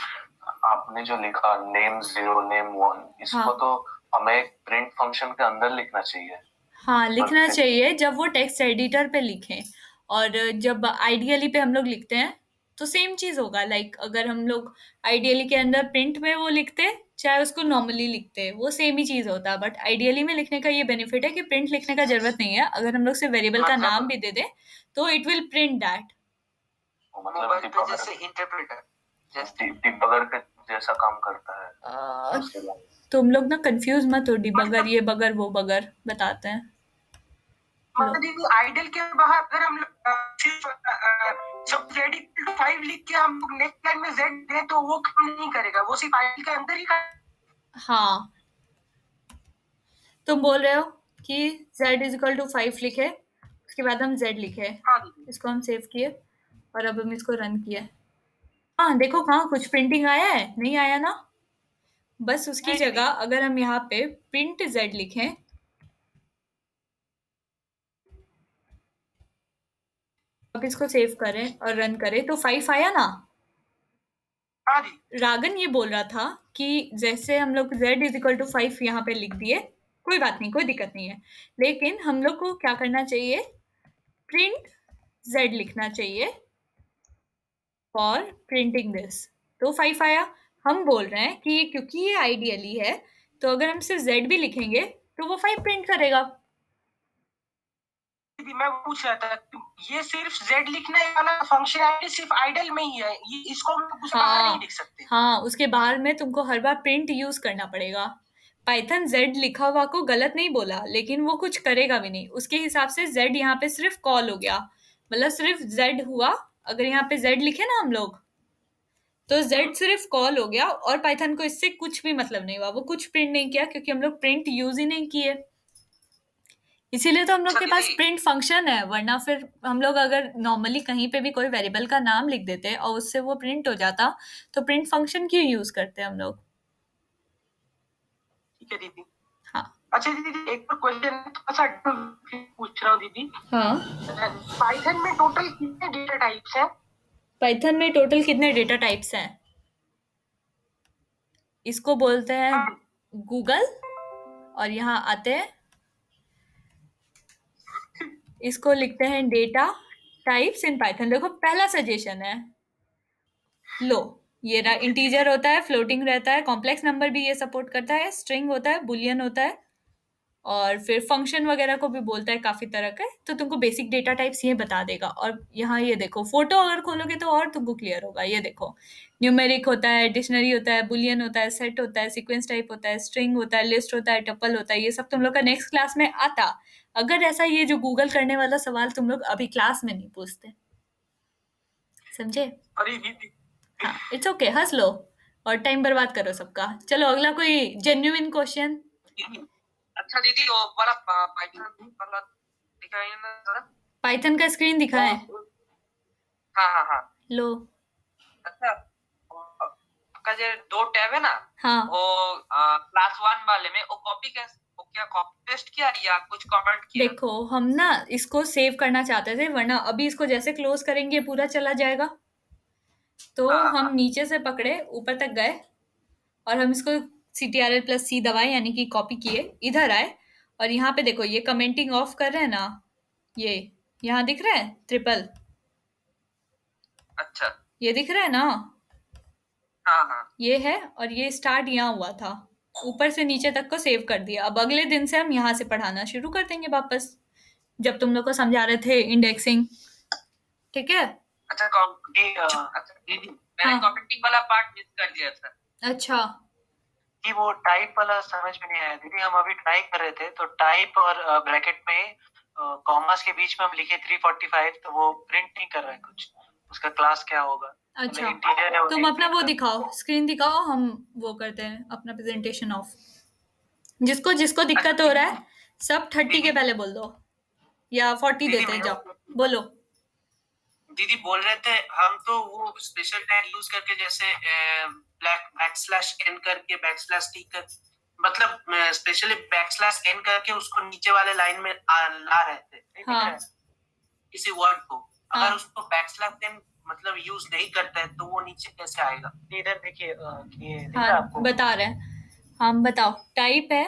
आपने जो लिखा नेम 0 नेम 1, इसको हाँ। तो हमें प्रिंट फंक्शन के अंदर लिखना चाहिए। हाँ, लिखना चाहिए जब वो टेक्स्ट एडिटर पे लिखें। और जब आइडियली पे हम लोग लिखते हैं तो सेम चीज होगा। लाइक अगर हम लोग आइडियली के अंदर प्रिंट में वो लिखते, चाहे उसको नॉर्मली लिखते, वो सेम ही चीज होता है। बट आइडियली में लिखने का ये बेनिफिट है कि प्रिंट लिखने का जरूरत नहीं है। अगर हम लोग से वेरिएबल का नाम भी दे दें तो इट विल प्रिंट दैट। मतलब जैसे इंटरप्रेटर, जैसे डिबगर के जैसा काम करता है। तुम लोग ना कंफ्यूज मत हो। डिबगर ये बगर वो बगर बताते हैं। मतलब आइडल के बाहर अगर हम सिर्फ सब z=5 लिख के हम लोग नेक्स्ट लाइन में z दें तो वो काम नहीं करेगा, वो सिर्फ आइडल के अंदर ही हाँ, तुम बोल रहे हो कि z=5 लिखे, उसके बाद हम z लिखे। इसको हम सेव किए और अब हम इसको रन किए। हाँ, देखो कहाँ कुछ प्रिंटिंग आया है? नहीं आया ना। बस उसकी जगह अगर हम यहाँ पे प्रिंट z लिखें, अब इसको सेव करें और रन करें तो 5 आया ना। रागन ये बोल रहा था कि जैसे हम लोग z=5 यहाँ पे लिख दिए, कोई बात नहीं, कोई दिक्कत नहीं है, लेकिन हम लोग को क्या करना चाहिए? प्रिंट z लिखना चाहिए फॉर प्रिंटिंग दिस। तो 5 आया। हम बोल रहे हैं कि क्योंकि ये आइडियली है तो अगर हम सिर्फ z भी लिखेंगे तो वो 5 प्रिंट करेगा। मैं पूछ रहा था, ये सिर्फ z लिखने वाला फंक्शनैलिटी सिर्फ आइडल में ही है, ये इसको हम कुछ बाहर नहीं लिख सकते। हाँ, उसके बाहर में तुमको हर बार प्रिंट यूज करना पड़ेगा। पाइथन z लिखा हुआ को गलत नहीं बोला, लेकिन वो कुछ करेगा भी नहीं। उसके हिसाब से z यहाँ पे सिर्फ कॉल हो गया, मतलब सिर्फ z हुआ। अगर यहाँ पे z लिखे ना हम लोग तो z सिर्फ कॉल हो गया और पाइथन को इससे कुछ भी मतलब नहीं हुआ, वो कुछ प्रिंट नहीं किया क्योंकि हम लोग प्रिंट यूज ही नहीं किए। इसीलिए तो हम लोग के पास प्रिंट फंक्शन है, वरना फिर हम लोग अगर नॉर्मली कहीं पे भी कोई वेरिएबल का नाम लिख देते और उससे वो प्रिंट हो जाता, तो प्रिंट फंक्शन क्यों यूज करते हम लोग? ठीक है दीदी। हाँ अच्छा दीदी, एक और क्वेश्चन थोड़ा सा पूछ रहा हूँ दीदी। हाँ, पाइथन में टोटल कितने डेटा टाइप्स हैं? पाइथन में टोटल कितने डेटा टाइप्स हैं? इसको बोलते हैं गूगल, और यहाँ आते हैं, इसको लिखते हैं डेटा टाइप्स इन पाइथन। देखो पहला सजेशन है, लो ये रहा, इंटीजर होता है, फ्लोटिंग रहता है, कॉम्प्लेक्स नंबर भी ये सपोर्ट करता है, स्ट्रिंग होता है, बुलियन होता है, और फिर फंक्शन वगैरह को भी बोलता है काफी तरह के। तो तुमको बेसिक डेटा टाइप्स ये बता देगा। और यहाँ ये देखो, फोटो अगर खोलोगे तो और तुमको क्लियर होगा। ये देखो, न्यूमेरिक होता है, डिक्शनरी होता है, बुलियन होता है, सेट होता है, सीक्वेंस टाइप होता है, स्ट्रिंग होता है, लिस्ट होता है, टपल होता है। ये सब तुम लोग का नेक्स्ट क्लास में आता, अगर ऐसा ये जो गूगल करने वाला सवाल तुम लोग अभी क्लास में नहीं पूछते। समझे? अरे दीदी, हाँ, इट्स ओके, हंस लो और टाइम बर्बाद करो सबका। चलो अगला कोई जेन्युइन क्वेश्चन। अच्छा दीदी, वो वाला पाइथन वाला दिखाइए ना जरा। पाइथन का स्क्रीन दिखाएं? हाँ हाँ हाँ। लो। अच्छा, आपका जो 2 टैब है ना, हाँ, वो क्लास 1 वाले में वो कॉपी कैसे, वो क्या कॉपी पेस्ट किया या कुछ कमेंट किया? देखो हम ना इसको सेव करना चाहते थे, वरना अभी इसको जैसे क्लोज करेंगे पूरा चला जाएगा। तो हम नीचे से पकड़े ऊपर तक गए और हम इसको CTRL+C दबाए, यानी कि कॉपी किए, इधर आए, और यहाँ पे देखो ये कमेंटिंग ऑफ कर रहे हैं ना, ये यहाँ दिख रहा है ट्रिपल, अच्छा, ये दिख रहा है ना, हाँ हाँ। ये है, और ये स्टार्ट यहाँ हुआ था, ऊपर से नीचे तक को सेव कर दिया। अब अगले दिन से हम यहाँ से पढ़ाना शुरू कर देंगे वापस, जब तुम लोग को समझा रहे थे इंडेक्सिंग। ठीक है? अच्छा अच्छा दीदी, मैंने हाँ। कमेंटिंग वाला पार्ट मिस कर दिया था। अच्छा, कि वो टाइप वाला समझ में नहीं आया दीदी। हम अभी ट्राई कर रहे थे, तो टाइप और ब्रैकेट में कॉमास के बीच में हम लिखे 345, तो वो प्रिंट नहीं कर रहा है कुछ। उसका क्लास क्या होगा? अच्छा, इंटीजर है, तुम अपना वो दिखाओ, स्क्रीन दिखाओ, हम वो करते हैं अपना प्रेजेंटेशन ऑफ। जिसको जिसको दिक्कत हो रहा है सब 30 के पहले बोल दो, या 40 देते हैं, जाओ बोलो। दीदी बोल रहे थे हम तो वो स्पेशल टैग यूज करके, जैसे बैकस्लैश n करके बैकस्लैश t कर, मतलब स्पेशली बैकस्लैश n करके उसको नीचे वाले लाइन में ला रहे थे। हाँ। किसी वर्ड को हाँ। अगर उसको बैकस्लैश n मतलब यूज नहीं करता है तो वो नीचे कैसे आएगा? इधर देखिए ये दिख रहा है हाँ, आपको? बता रहे हैं हम, बताओ। टाइप है,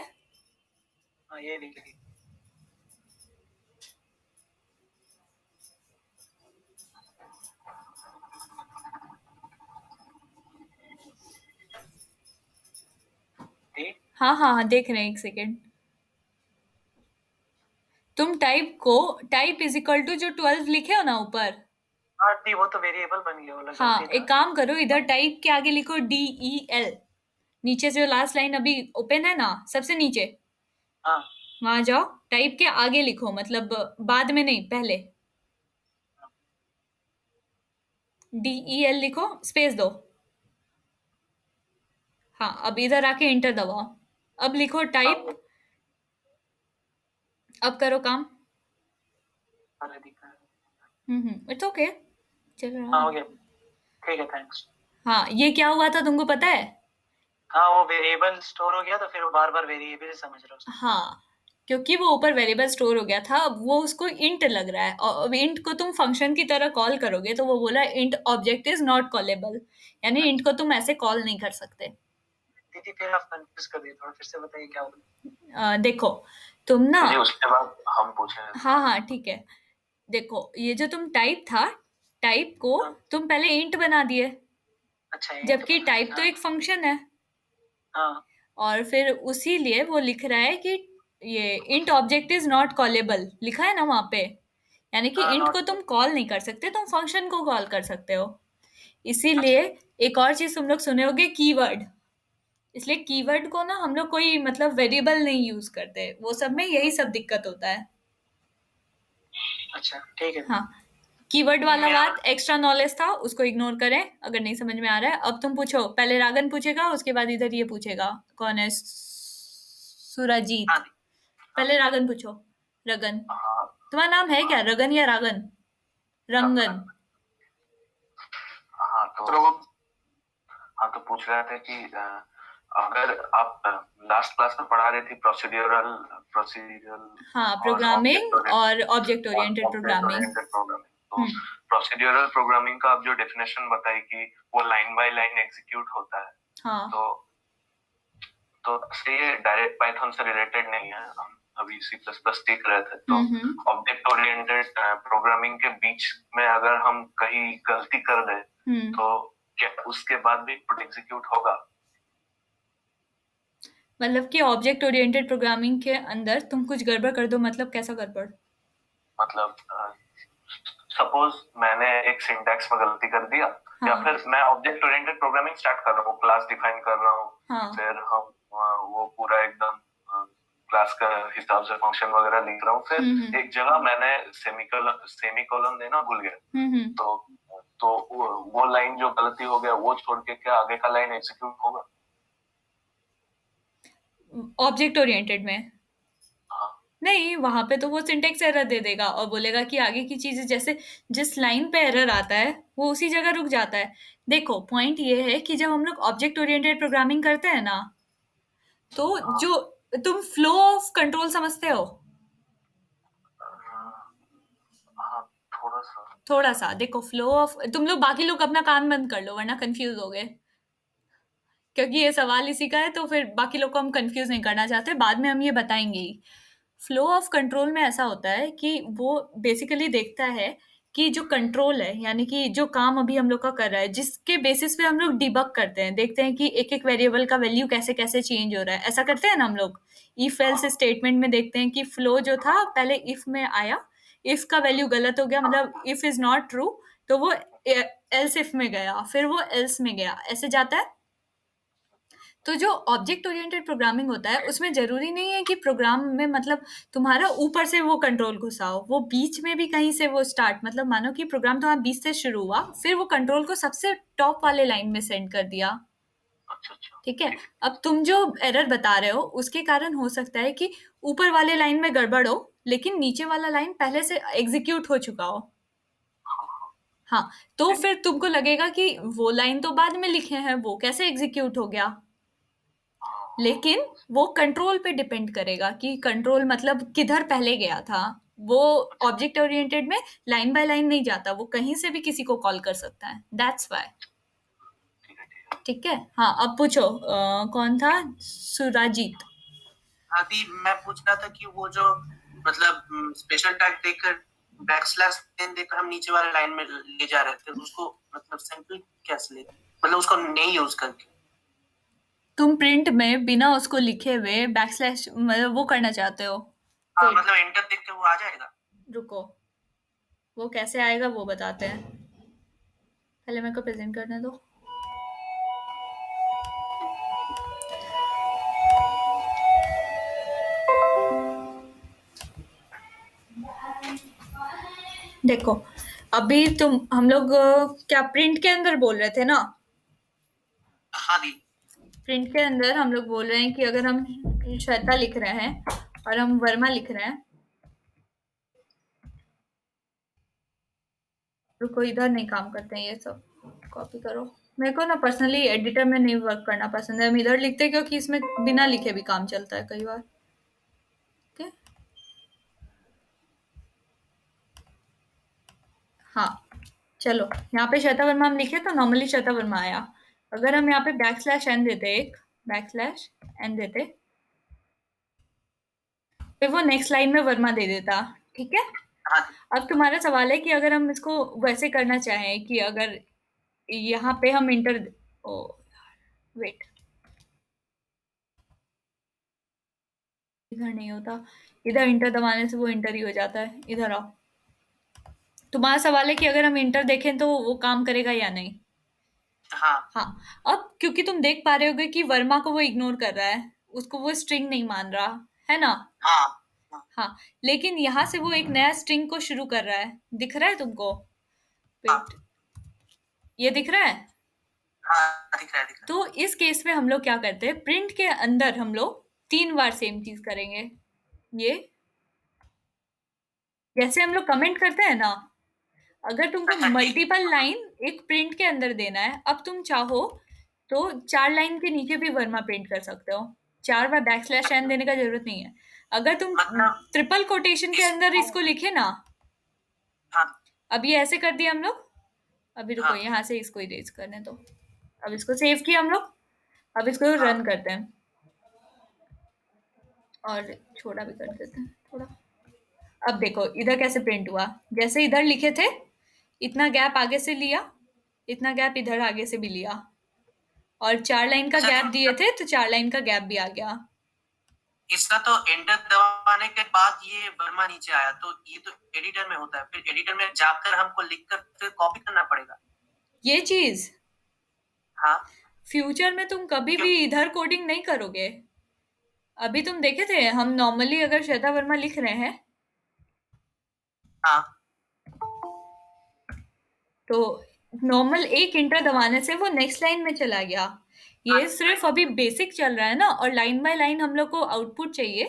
हाँ, ये देखिए। हाँ हाँ हाँ, देख रहे हैं, एक सेकेंड। तुम टाइप को, टाइप इज इक्वल टू जो 12 लिखे हो ना ऊपर, हाँ दी, वो तो वेरिएबल बन गया, वो लगा हाँ, होती है एक काम करो, इधर टाइप के आगे लिखो DEL, नीचे से जो लास्ट लाइन अभी ओपन है ना, सबसे नीचे, ना। हाँ, वहां जाओ, टाइप के आगे लिखो, मतलब बाद में नहीं, पहले DEL लिखो, स्पेस दो। हाँ, अब इधर आके इंटर दबाओ, अब लिखो टाइप, अब करो काम। अरे दिख रहा है। इट्स ओके, चल रहा हाँ, हो है। गया। ठीक है, थैंक्स। हाँ, ये क्या हुआ था तुमको पता है? हाँ, वो वेरिएबल स्टोर हो गया, तो फिर वो बार बार वेरिएबल समझ रहा हूँ। हाँ, क्योंकि वो ऊपर वेरिएबल स्टोर हो गया था, अब वो उसको इंट लग रहा है, और अब इंट को तुम फंक्शन की तरह कॉल करोगे तो वो बोला int object is not callable, यानी इंट को तुम ऐसे कॉल नहीं कर सकते। दीदी फिर आप कंफ्यूज कर दिए, थोड़ा फिर से बताइए क्या होगा। देखो तुम ना, जी, उसके बाद हम पूछेंगे। हाँ हाँ ठीक है, देखो ये जो तुम टाइप था, टाइप को हाँ। तुम पहले इंट बना दिए, अच्छा, ये जबकि तो टाइप तो हाँ। एक फंक्शन है, हाँ, और फिर उसी लिए वो लिख रहा है कि ये int object is not callable लिखा है ना वहां पे, यानी कि हाँ, इंट not को तुम कॉल नहीं कर सकते, तुम फंक्शन को कॉल कर सकते हो। इसीलिए एक और चीज तुम लोग सुने होगे, कीवर्ड, इसलिए कीवर्ड को ना हम लोग कोई मतलब वेरिएबल नहीं यूज करते, वो सब में यही सब दिक्कत होता है। अच्छा, ठीक है। हाँ, कीवर्ड वाला मेरा- बात एक्स्ट्रा नॉलेज था, उसको इग्नोर करें अगर नहीं समझ में आ रहा है। अब तुम पूछो, पहले रागन पूछेगा, उसके बाद इधर ये पूछेगा, कौन है, सुराजीत। हाँ दी। पहले रागन पूछो। रगन, हाँ तुम्हारा नाम है क्या, रगन या रागन? रंगन। हाँ तो पूछ रहे थे कि अगर आप लास्ट क्लास में पढ़ा रही थी प्रोसीड्यूरल हाँ, प्रोग्रामिंग और ऑब्जेक्ट ओरिएंटेड प्रोग्रामिंग। तो प्रोसीड्यूरल प्रोग्रामिंग का आप जो डेफिनेशन बताई कि वो लाइन बाय लाइन एग्जीक्यूट होता है, हाँ, तो से ये डायरेक्ट पाइथन से रिलेटेड नहीं है। हम अभी C++ सीख रहे थे, तो ऑब्जेक्ट ओरिएंटेड प्रोग्रामिंग के बीच में अगर हम कहीं गलती कर दें तो क्या उसके बाद भी कोड एग्जीक्यूट होगा? मतलब कि ऑब्जेक्ट ओरिएंटेड प्रोग्रामिंग के अंदर तुम कुछ गड़बड़ कर दो, मतलब कैसा गड़बड़? मतलब सपोज मैंने एक सिंटैक्स में गलती कर दिया, हाँ, या फिर मैं ऑब्जेक्ट ओरिएंटेड प्रोग्रामिंग स्टार्ट कर रहा हूँ, क्लास डिफाइन कर रहा हूँ, हाँ, फिर हम वो पूरा एकदम क्लास का हिसाब से फंक्शन वगैरह लिख रहा हूँ, फिर एक जगह मैंने सेमीकोलन देना भूल गया, तो वो लाइन जो गलती हो गया वो छोड़ के क्या आगे का लाइन एग्जीक्यूट होगा? ऑब्जेक्ट ओरिएंटेड में नहीं, वहां पे तो वो सिंटेक्स एरर दे देगा और बोलेगा कि आगे की चीजें, जैसे जिस लाइन पे एरर आता है वो उसी जगह रुक जाता है। देखो, पॉइंट ये है कि जब हम लोग ऑब्जेक्ट ओरिएंटेड प्रोग्रामिंग करते हैं ना, तो जो तुम फ्लो ऑफ कंट्रोल समझते हो, थोड़ा सा देखो, फ्लो ऑफ, तुम लोग बाकी लोग अपना कान बंद कर लो वरना कंफ्यूज हो गए, क्योंकि ये सवाल इसी का है, तो फिर बाकी लोग को हम कंफ्यूज नहीं करना चाहते, बाद में हम ये बताएंगे ही। फ्लो ऑफ कंट्रोल में ऐसा होता है कि वो बेसिकली देखता है कि जो कंट्रोल है, यानी कि जो काम अभी हम लोग का कर रहा है, जिसके बेसिस पे हम लोग डिबग करते हैं, देखते हैं कि एक एक वेरिएबल का वैल्यू कैसे कैसे चेंज हो रहा है, ऐसा करते हैं ना हम लोग। इफ एल्स स्टेटमेंट में देखते हैं कि फ्लो जो था पहले इफ में आया, इफ का वैल्यू गलत हो गया, मतलब इफ इज नॉट ट्रू, तो वो एल्स इफ में गया, फिर वो एल्स में गया, ऐसे जाता है। तो जो ऑब्जेक्ट ओरिएंटेड प्रोग्रामिंग होता है उसमें जरूरी नहीं है कि प्रोग्राम में मतलब तुम्हारा ऊपर से वो कंट्रोल घुसा हो, वो बीच में भी कहीं से वो स्टार्ट, मतलब मानो कि प्रोग्राम तुम्हारा बीच से शुरू हुआ, फिर वो कंट्रोल को सबसे टॉप वाले लाइन में सेंड कर दिया। ठीक है, अब तुम जो एरर बता रहे हो उसके कारण हो सकता है कि ऊपर वाले लाइन में गड़बड़ हो लेकिन नीचे वाला लाइन पहले से एग्जीक्यूट हो चुका हो। हाँ, तो फिर तुमको लगेगा कि वो लाइन तो बाद में लिखे हैं, वो कैसे एग्जीक्यूट हो गया, लेकिन वो कंट्रोल पे डिपेंड करेगा कि कंट्रोल मतलब किधर पहले गया था। वो ऑब्जेक्ट ओरिएंटेड में लाइन बाय लाइन नहीं जाता, वो कहीं से भी किसी को कॉल कर सकता है, दैट्स वाई। ठीक है, हाँ, अब पूछो, कौन था, सुराजीत। अभी मैं पूछ रहा था कि वो जो मतलब स्पेशल टैग देकर बैकस्लैश देकर हम नीचे वाले लाइन में ले जा रहे थे, उसको मतलब सिंपल कैसे ले, मतलब उसको नहीं यूज करके तुम प्रिंट में बिना उसको लिखे हुए बैकस्लैश मतलब वो करना चाहते हो? हाँ, मतलब एंटर देख के वो आ जाएगा। रुको, वो कैसे आएगा वो बताते हैं, पहले मेरे को प्रेजेंट करने दो। देखो, अभी हम लोग क्या प्रिंट के अंदर बोल रहे थे ना? हाँ दी। प्रिंट के अंदर हम लोग बोल रहे हैं कि अगर हम श्वेता लिख रहे हैं और हम वर्मा लिख रहे हैं, रुको, इधर नहीं काम करते हैं ये सब, कॉपी करो। मेरे को ना पर्सनली एडिटर में नहीं वर्क करना पसंद है, हम इधर लिखते हैं क्योंकि इसमें बिना लिखे भी काम चलता है कई बार। ओके, हाँ, चलो, यहाँ पे श्वेता वर्मा हम लिखे तो नॉर्मली श्वेता वर्मा आया। अगर हम यहाँ पे बैकस्लैश एन देते, एक बैकस्लैश एन देते, फिर वो नेक्स्ट लाइन में वर्मा दे देता। ठीक है, अब तुम्हारा सवाल है कि अगर हम इसको वैसे करना चाहें कि अगर यहाँ पे हम इंटर, ओ वेट, इधर नहीं होता, इधर इंटर दबाने से वो इंटर ही हो जाता है, इधर आओ। तुम्हारा सवाल है कि अगर हम इंटर देखें तो वो काम करेगा या नहीं? हाँ, अब क्योंकि तुम देख पा रहे होगे कि वर्मा को वो इग्नोर कर रहा है, उसको वो स्ट्रिंग नहीं मान रहा है ना? हाँ, लेकिन यहाँ से वो एक नया स्ट्रिंग को शुरू कर रहा है, दिख रहा है तुमको? वेट, ये दिख रहा है? हाँ दिख रहा है, दिख रहा तो इस केस में हम लोग क्या करते हैं, प्रिंट के अंदर हम लोग 3 बार सेम चीज करेंगे। ये जैसे हम लोग कमेंट करते हैं ना, अगर तुमको अच्छा, ठीक। मल्टीपल लाइन एक प्रिंट के अंदर देना है, अब तुम चाहो तो 4 लाइन के नीचे भी वर्मा प्रिंट कर सकते हो, 4 बार बैकस्लैश एन देने का जरूरत नहीं है। अगर तुम मतलब ट्रिपल कोटेशन के अंदर इसको लिखे ना, हाँ अब ये ऐसे कर दिया हम लोग, अभी रुको, हाँ। यहाँ से इसको इरेज करने दो। अब इसको सेव किया हम लोग, अब इसको रन करते हैं और छोटा भी कर देते हैं थोड़ा। अब देखो इधर कैसे प्रिंट हुआ, जैसे इधर लिखे थे इतना गैप आगे से लिया, इतना गैप इधर आगे से भी लिया, और 4 लाइन का अच्छा, गैप दिए थे तो 4 लाइन का गैप भी आ गया। इसका तो एंटर दबाने के बाद ये वर्मा नीचे आया, तो ये तो एडिटर में होता है, फिर एडिटर में जाकर हमको लिखकर फिर कॉपी करना पड़ेगा। ये चीज हाँ फ्यूचर में तुम कभी भी इधर कोडिंग नहीं करोगे। अभी तुम देखे थे हम नॉर्मली अगर श्वेता वर्मा लिख रहे हैं हाँ तो नॉर्मल एक इंटर दबाने से वो नेक्स्ट लाइन में चला गया। ये सिर्फ अभी बेसिक चल रहा है ना, और लाइन बाय लाइन हम लोग को आउटपुट चाहिए,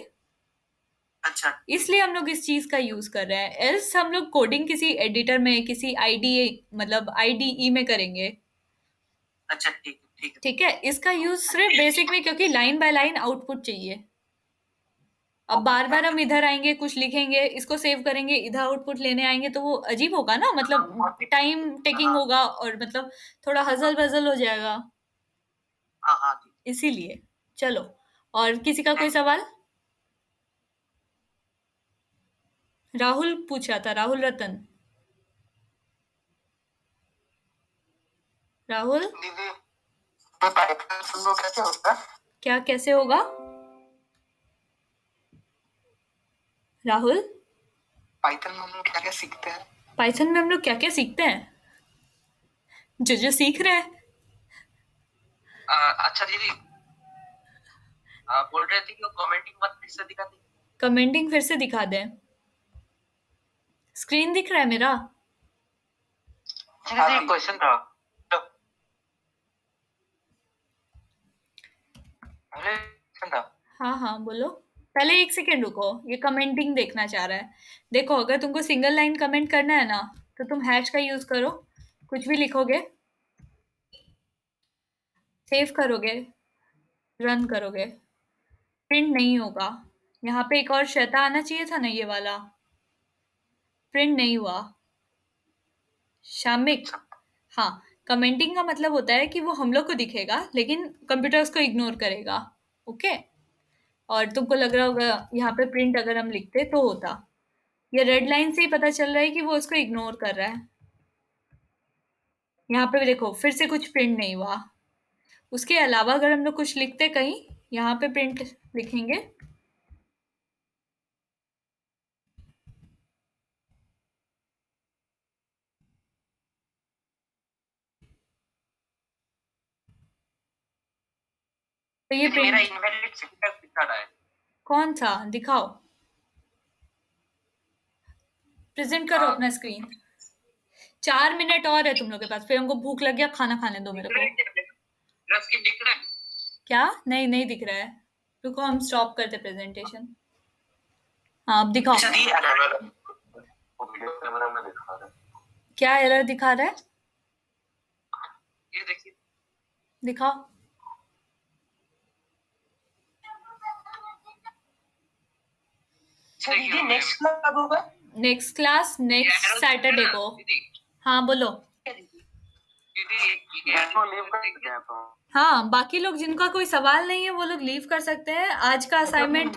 अच्छा इसलिए हम लोग इस चीज का यूज कर रहे हैं। एल्स हम लोग कोडिंग किसी एडिटर में, किसी आईडीए मतलब आईडीई में करेंगे। अच्छा, ठीक है। ठीक है, इसका यूज सिर्फ बेसिक में, क्योंकि लाइन बाय लाइन आउटपुट चाहिए। अब बार बार हम इधर आएंगे, कुछ लिखेंगे, इसको सेव करेंगे, इधर आउटपुट लेने आएंगे तो वो अजीब होगा ना, मतलब टाइम टेकिंग होगा और मतलब थोड़ा हजल बजल हो जाएगा, हाँ हाँ ठीक। इसीलिए। चलो, और किसी का कोई सवाल? राहुल पूछा था, राहुल रतन। राहुल दीदी तो पाइथन सुनो कैसे होता है? क्या कैसे होगा? राहुल पाइथन में हम लोग क्या क्या सीखते हैं? पाइथन में हम लोग क्या क्या सीखते हैं? जो जो सीख रहे हैं। अच्छा दीदी, आप बोल रहे थे कि वो कमेंटिंग मत फिर से दिखा दी। कमेंटिंग फिर से दिखा दें? स्क्रीन दिख रहा है मेरा? जी क्वेश्चन था। पहले क्वेश्चन था। हाँ हाँ बोलो। पहले 1 सेकेंड रुको, ये कमेंटिंग देखना चाह रहा है। देखो अगर तुमको सिंगल लाइन कमेंट करना है ना, तो तुम हैश का यूज करो, कुछ भी लिखोगे, सेव करोगे, रन करोगे, प्रिंट नहीं होगा। यहाँ पे एक और श्वेता आना चाहिए था ना, ये वाला प्रिंट नहीं हुआ। शामिक, हाँ, कमेंटिंग का मतलब होता है कि वो हम लोग को दिखेगा लेकिन कंप्यूटर उसको इग्नोर करेगा। ओके, और तुमको लग रहा होगा यहाँ पे प्रिंट अगर हम लिखते तो होता। ये रेड लाइन से ही पता चल रहा है कि वो उसको इग्नोर कर रहा है। यहाँ पे भी देखो फिर से कुछ प्रिंट नहीं हुआ। उसके अलावा अगर हम लोग कुछ लिखते कहीं, यहाँ पे प्रिंट लिखेंगे, तो ये मेरा प्रिंट इनवैलिड सिंटैक्स दिखा रहा है। कौन सा दिखाओ, प्रेजेंट करो अपना स्क्रीन। 4 मिनट और है तुम लोग के पास, फिर हमको भूख लग गया, खाना खाने दो मेरे को। रस की दिख रहा है। क्या? नहीं नहीं दिख रहा है, रुको हम स्टॉप करते प्रेजेंटेशन। हाँ अब दिखाओ। वो वीडियो कैमरा में दिखा रहा है। क्या एरर दिखा रहा है? ये देखिए, दिखाओ। देखिए नेक्स्ट क्लास कब होगा? नेक्स्ट क्लास नेक्स्ट सैटरडे को। हाँ बोलो। इसको लीव कर सकते हैं तो। हाँ, बाकी लोग जिनका कोई सवाल नहीं है वो लोग लीव कर सकते हैं। आज का असाइनमेंट,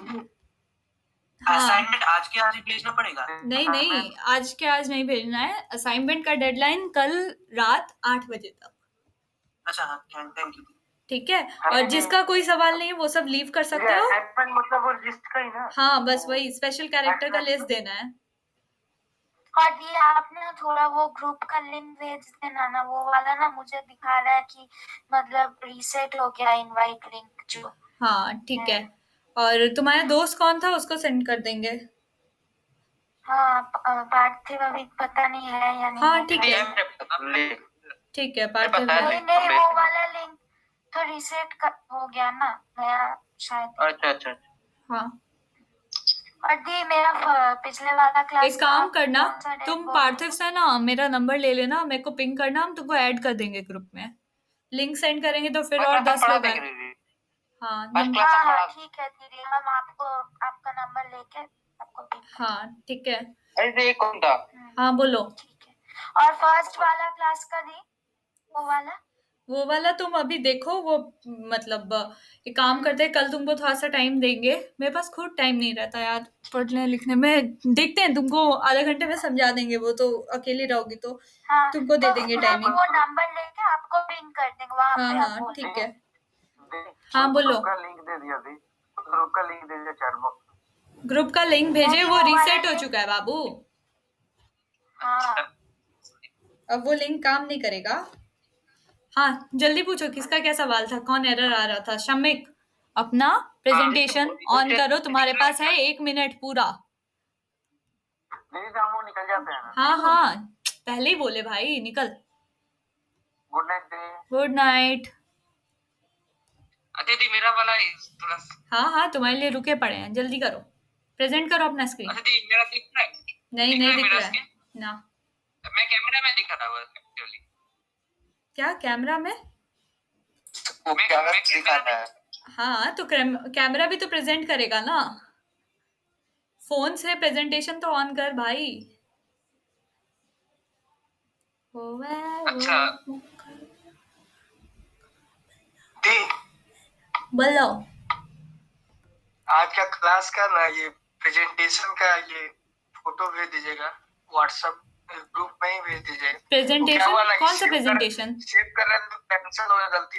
हाँ असाइनमेंट आज के आज ही भेजना पड़ेगा? नहीं नहीं, आज के आज नहीं भेजना है। असाइनमेंट का डेडलाइन कल रात 8 बजे तक। अच्छा हाँ, थैंक यू। ठीक है, और जिसका कोई सवाल नहीं है वो सब लीव कर सकते हो। असाइनमेंट मतलब वो लिस्ट का ही ना? हाँ बस वही स्पेशल कैरेक्टर का लिस्ट देना है। और ये आपने ना थोड़ा वो ग्रुप का लिंक भेज देना ना, वो वाला ना मुझे दिखा रहा है कि मतलब रीसेट हो गया इनवाइट लिंक जो। हाँ ठीक है, और तुम्हारा दोस्त कौन था उसको सेंड कर देंगे। हाँ पार्थिव अभी पता नहीं है या नहीं हाँ है। ठीक है ठीक है पार्थिव नहीं नहीं वो वाला लिंक तो रीसेट हो गया ना नया शायद। अच्छा हाँ और दी मेरा पिछले वाला क्लास एक काम करना कौन सा तुम डेट पार्थिव से ना मेरा नंबर ले लेना, मेरे को पिंग करना, हम तुमको ऐड कर देंगे ग्रुप में। लिंक सेंड करेंगे तो फिर और 10 लोग आए। हाँ हाँ ठीक है दीदी, हम आपको आपका नंबर लेके आपको पिंग कर हाँ ठीक है। अरे ये कौन था? हाँ बोलो। ठीक है। और फर्स्ट वाला क्लास का दी वो वाला तुम अभी देखो, वो मतलब एक काम करते हैं, कल तुमको थोड़ा सा टाइम देंगे। मेरे पास खुद टाइम नहीं रहता यार पढ़ने लिखने में। देखते हैं, तुमको आधा घंटे में समझा देंगे, वो तो अकेली रहोगी तो हाँ, तुमको दे तो देंगे हम टाइमिंग। वो नंबर लेके आपको पिंग कर देंगे वहाँ हाँ पे हाँ आप बोल ठीक है। दी, हाँ बोलो। ग्रुप का लिंक दे दिया दी, ग्रुप का लिंक दे दिया चैट बॉक्स। ग्रुप का लिंक भेजे, नहीं, वो वो रीसेट वाला हो लिंक- चुका है बाबू, हाँ अब वो लिंक काम नहीं करेगा। हाँ जल्दी पूछो, किसका क्या सवाल था, कौन एरर आ रहा था? शमिक अपना प्रेजेंटेशन ऑन करो, तुम्हारे पास है 1 मिनट पूरा। दीदी तो हम वो निकल जाते हैं ना। हाँ हाँ पहले ही बोले भाई, निकल। गुड नाइट दी। Good night. दीदी मेरा वाला थोड़ा। हाँ हाँ तुम्हारे लिए रुके पड़े हैं, जल्दी करो, प्रेजेंट करो अपना स्क्रीन। अच्छा दी मेरा दिख रहा है? नहीं नहीं दिख मेरा रहा है screen? ना। मैं कैमरा में दिखा था वो एक्चुअली। क्या कैमरा में? वो मैं कैमरा कैमरा दिखाना है। हाँ तो कैमरा भी तो प्रेजेंट करेगा ना, फोन से प्रेजेंटेशन तो ऑन कर भाई। अच्छा। दी, बोलो। आज का क्लास का ना ये प्रेजेंटेशन का ये फोटो भेज दीजिएगा, व्हाट्सएप ग्रुप में ही भेज दीजिएगा। प्रेजेंटेशन कौन सा प्रेजेंटेशन? सेव कर रहे हैं तो कैंसिल हो गया गलती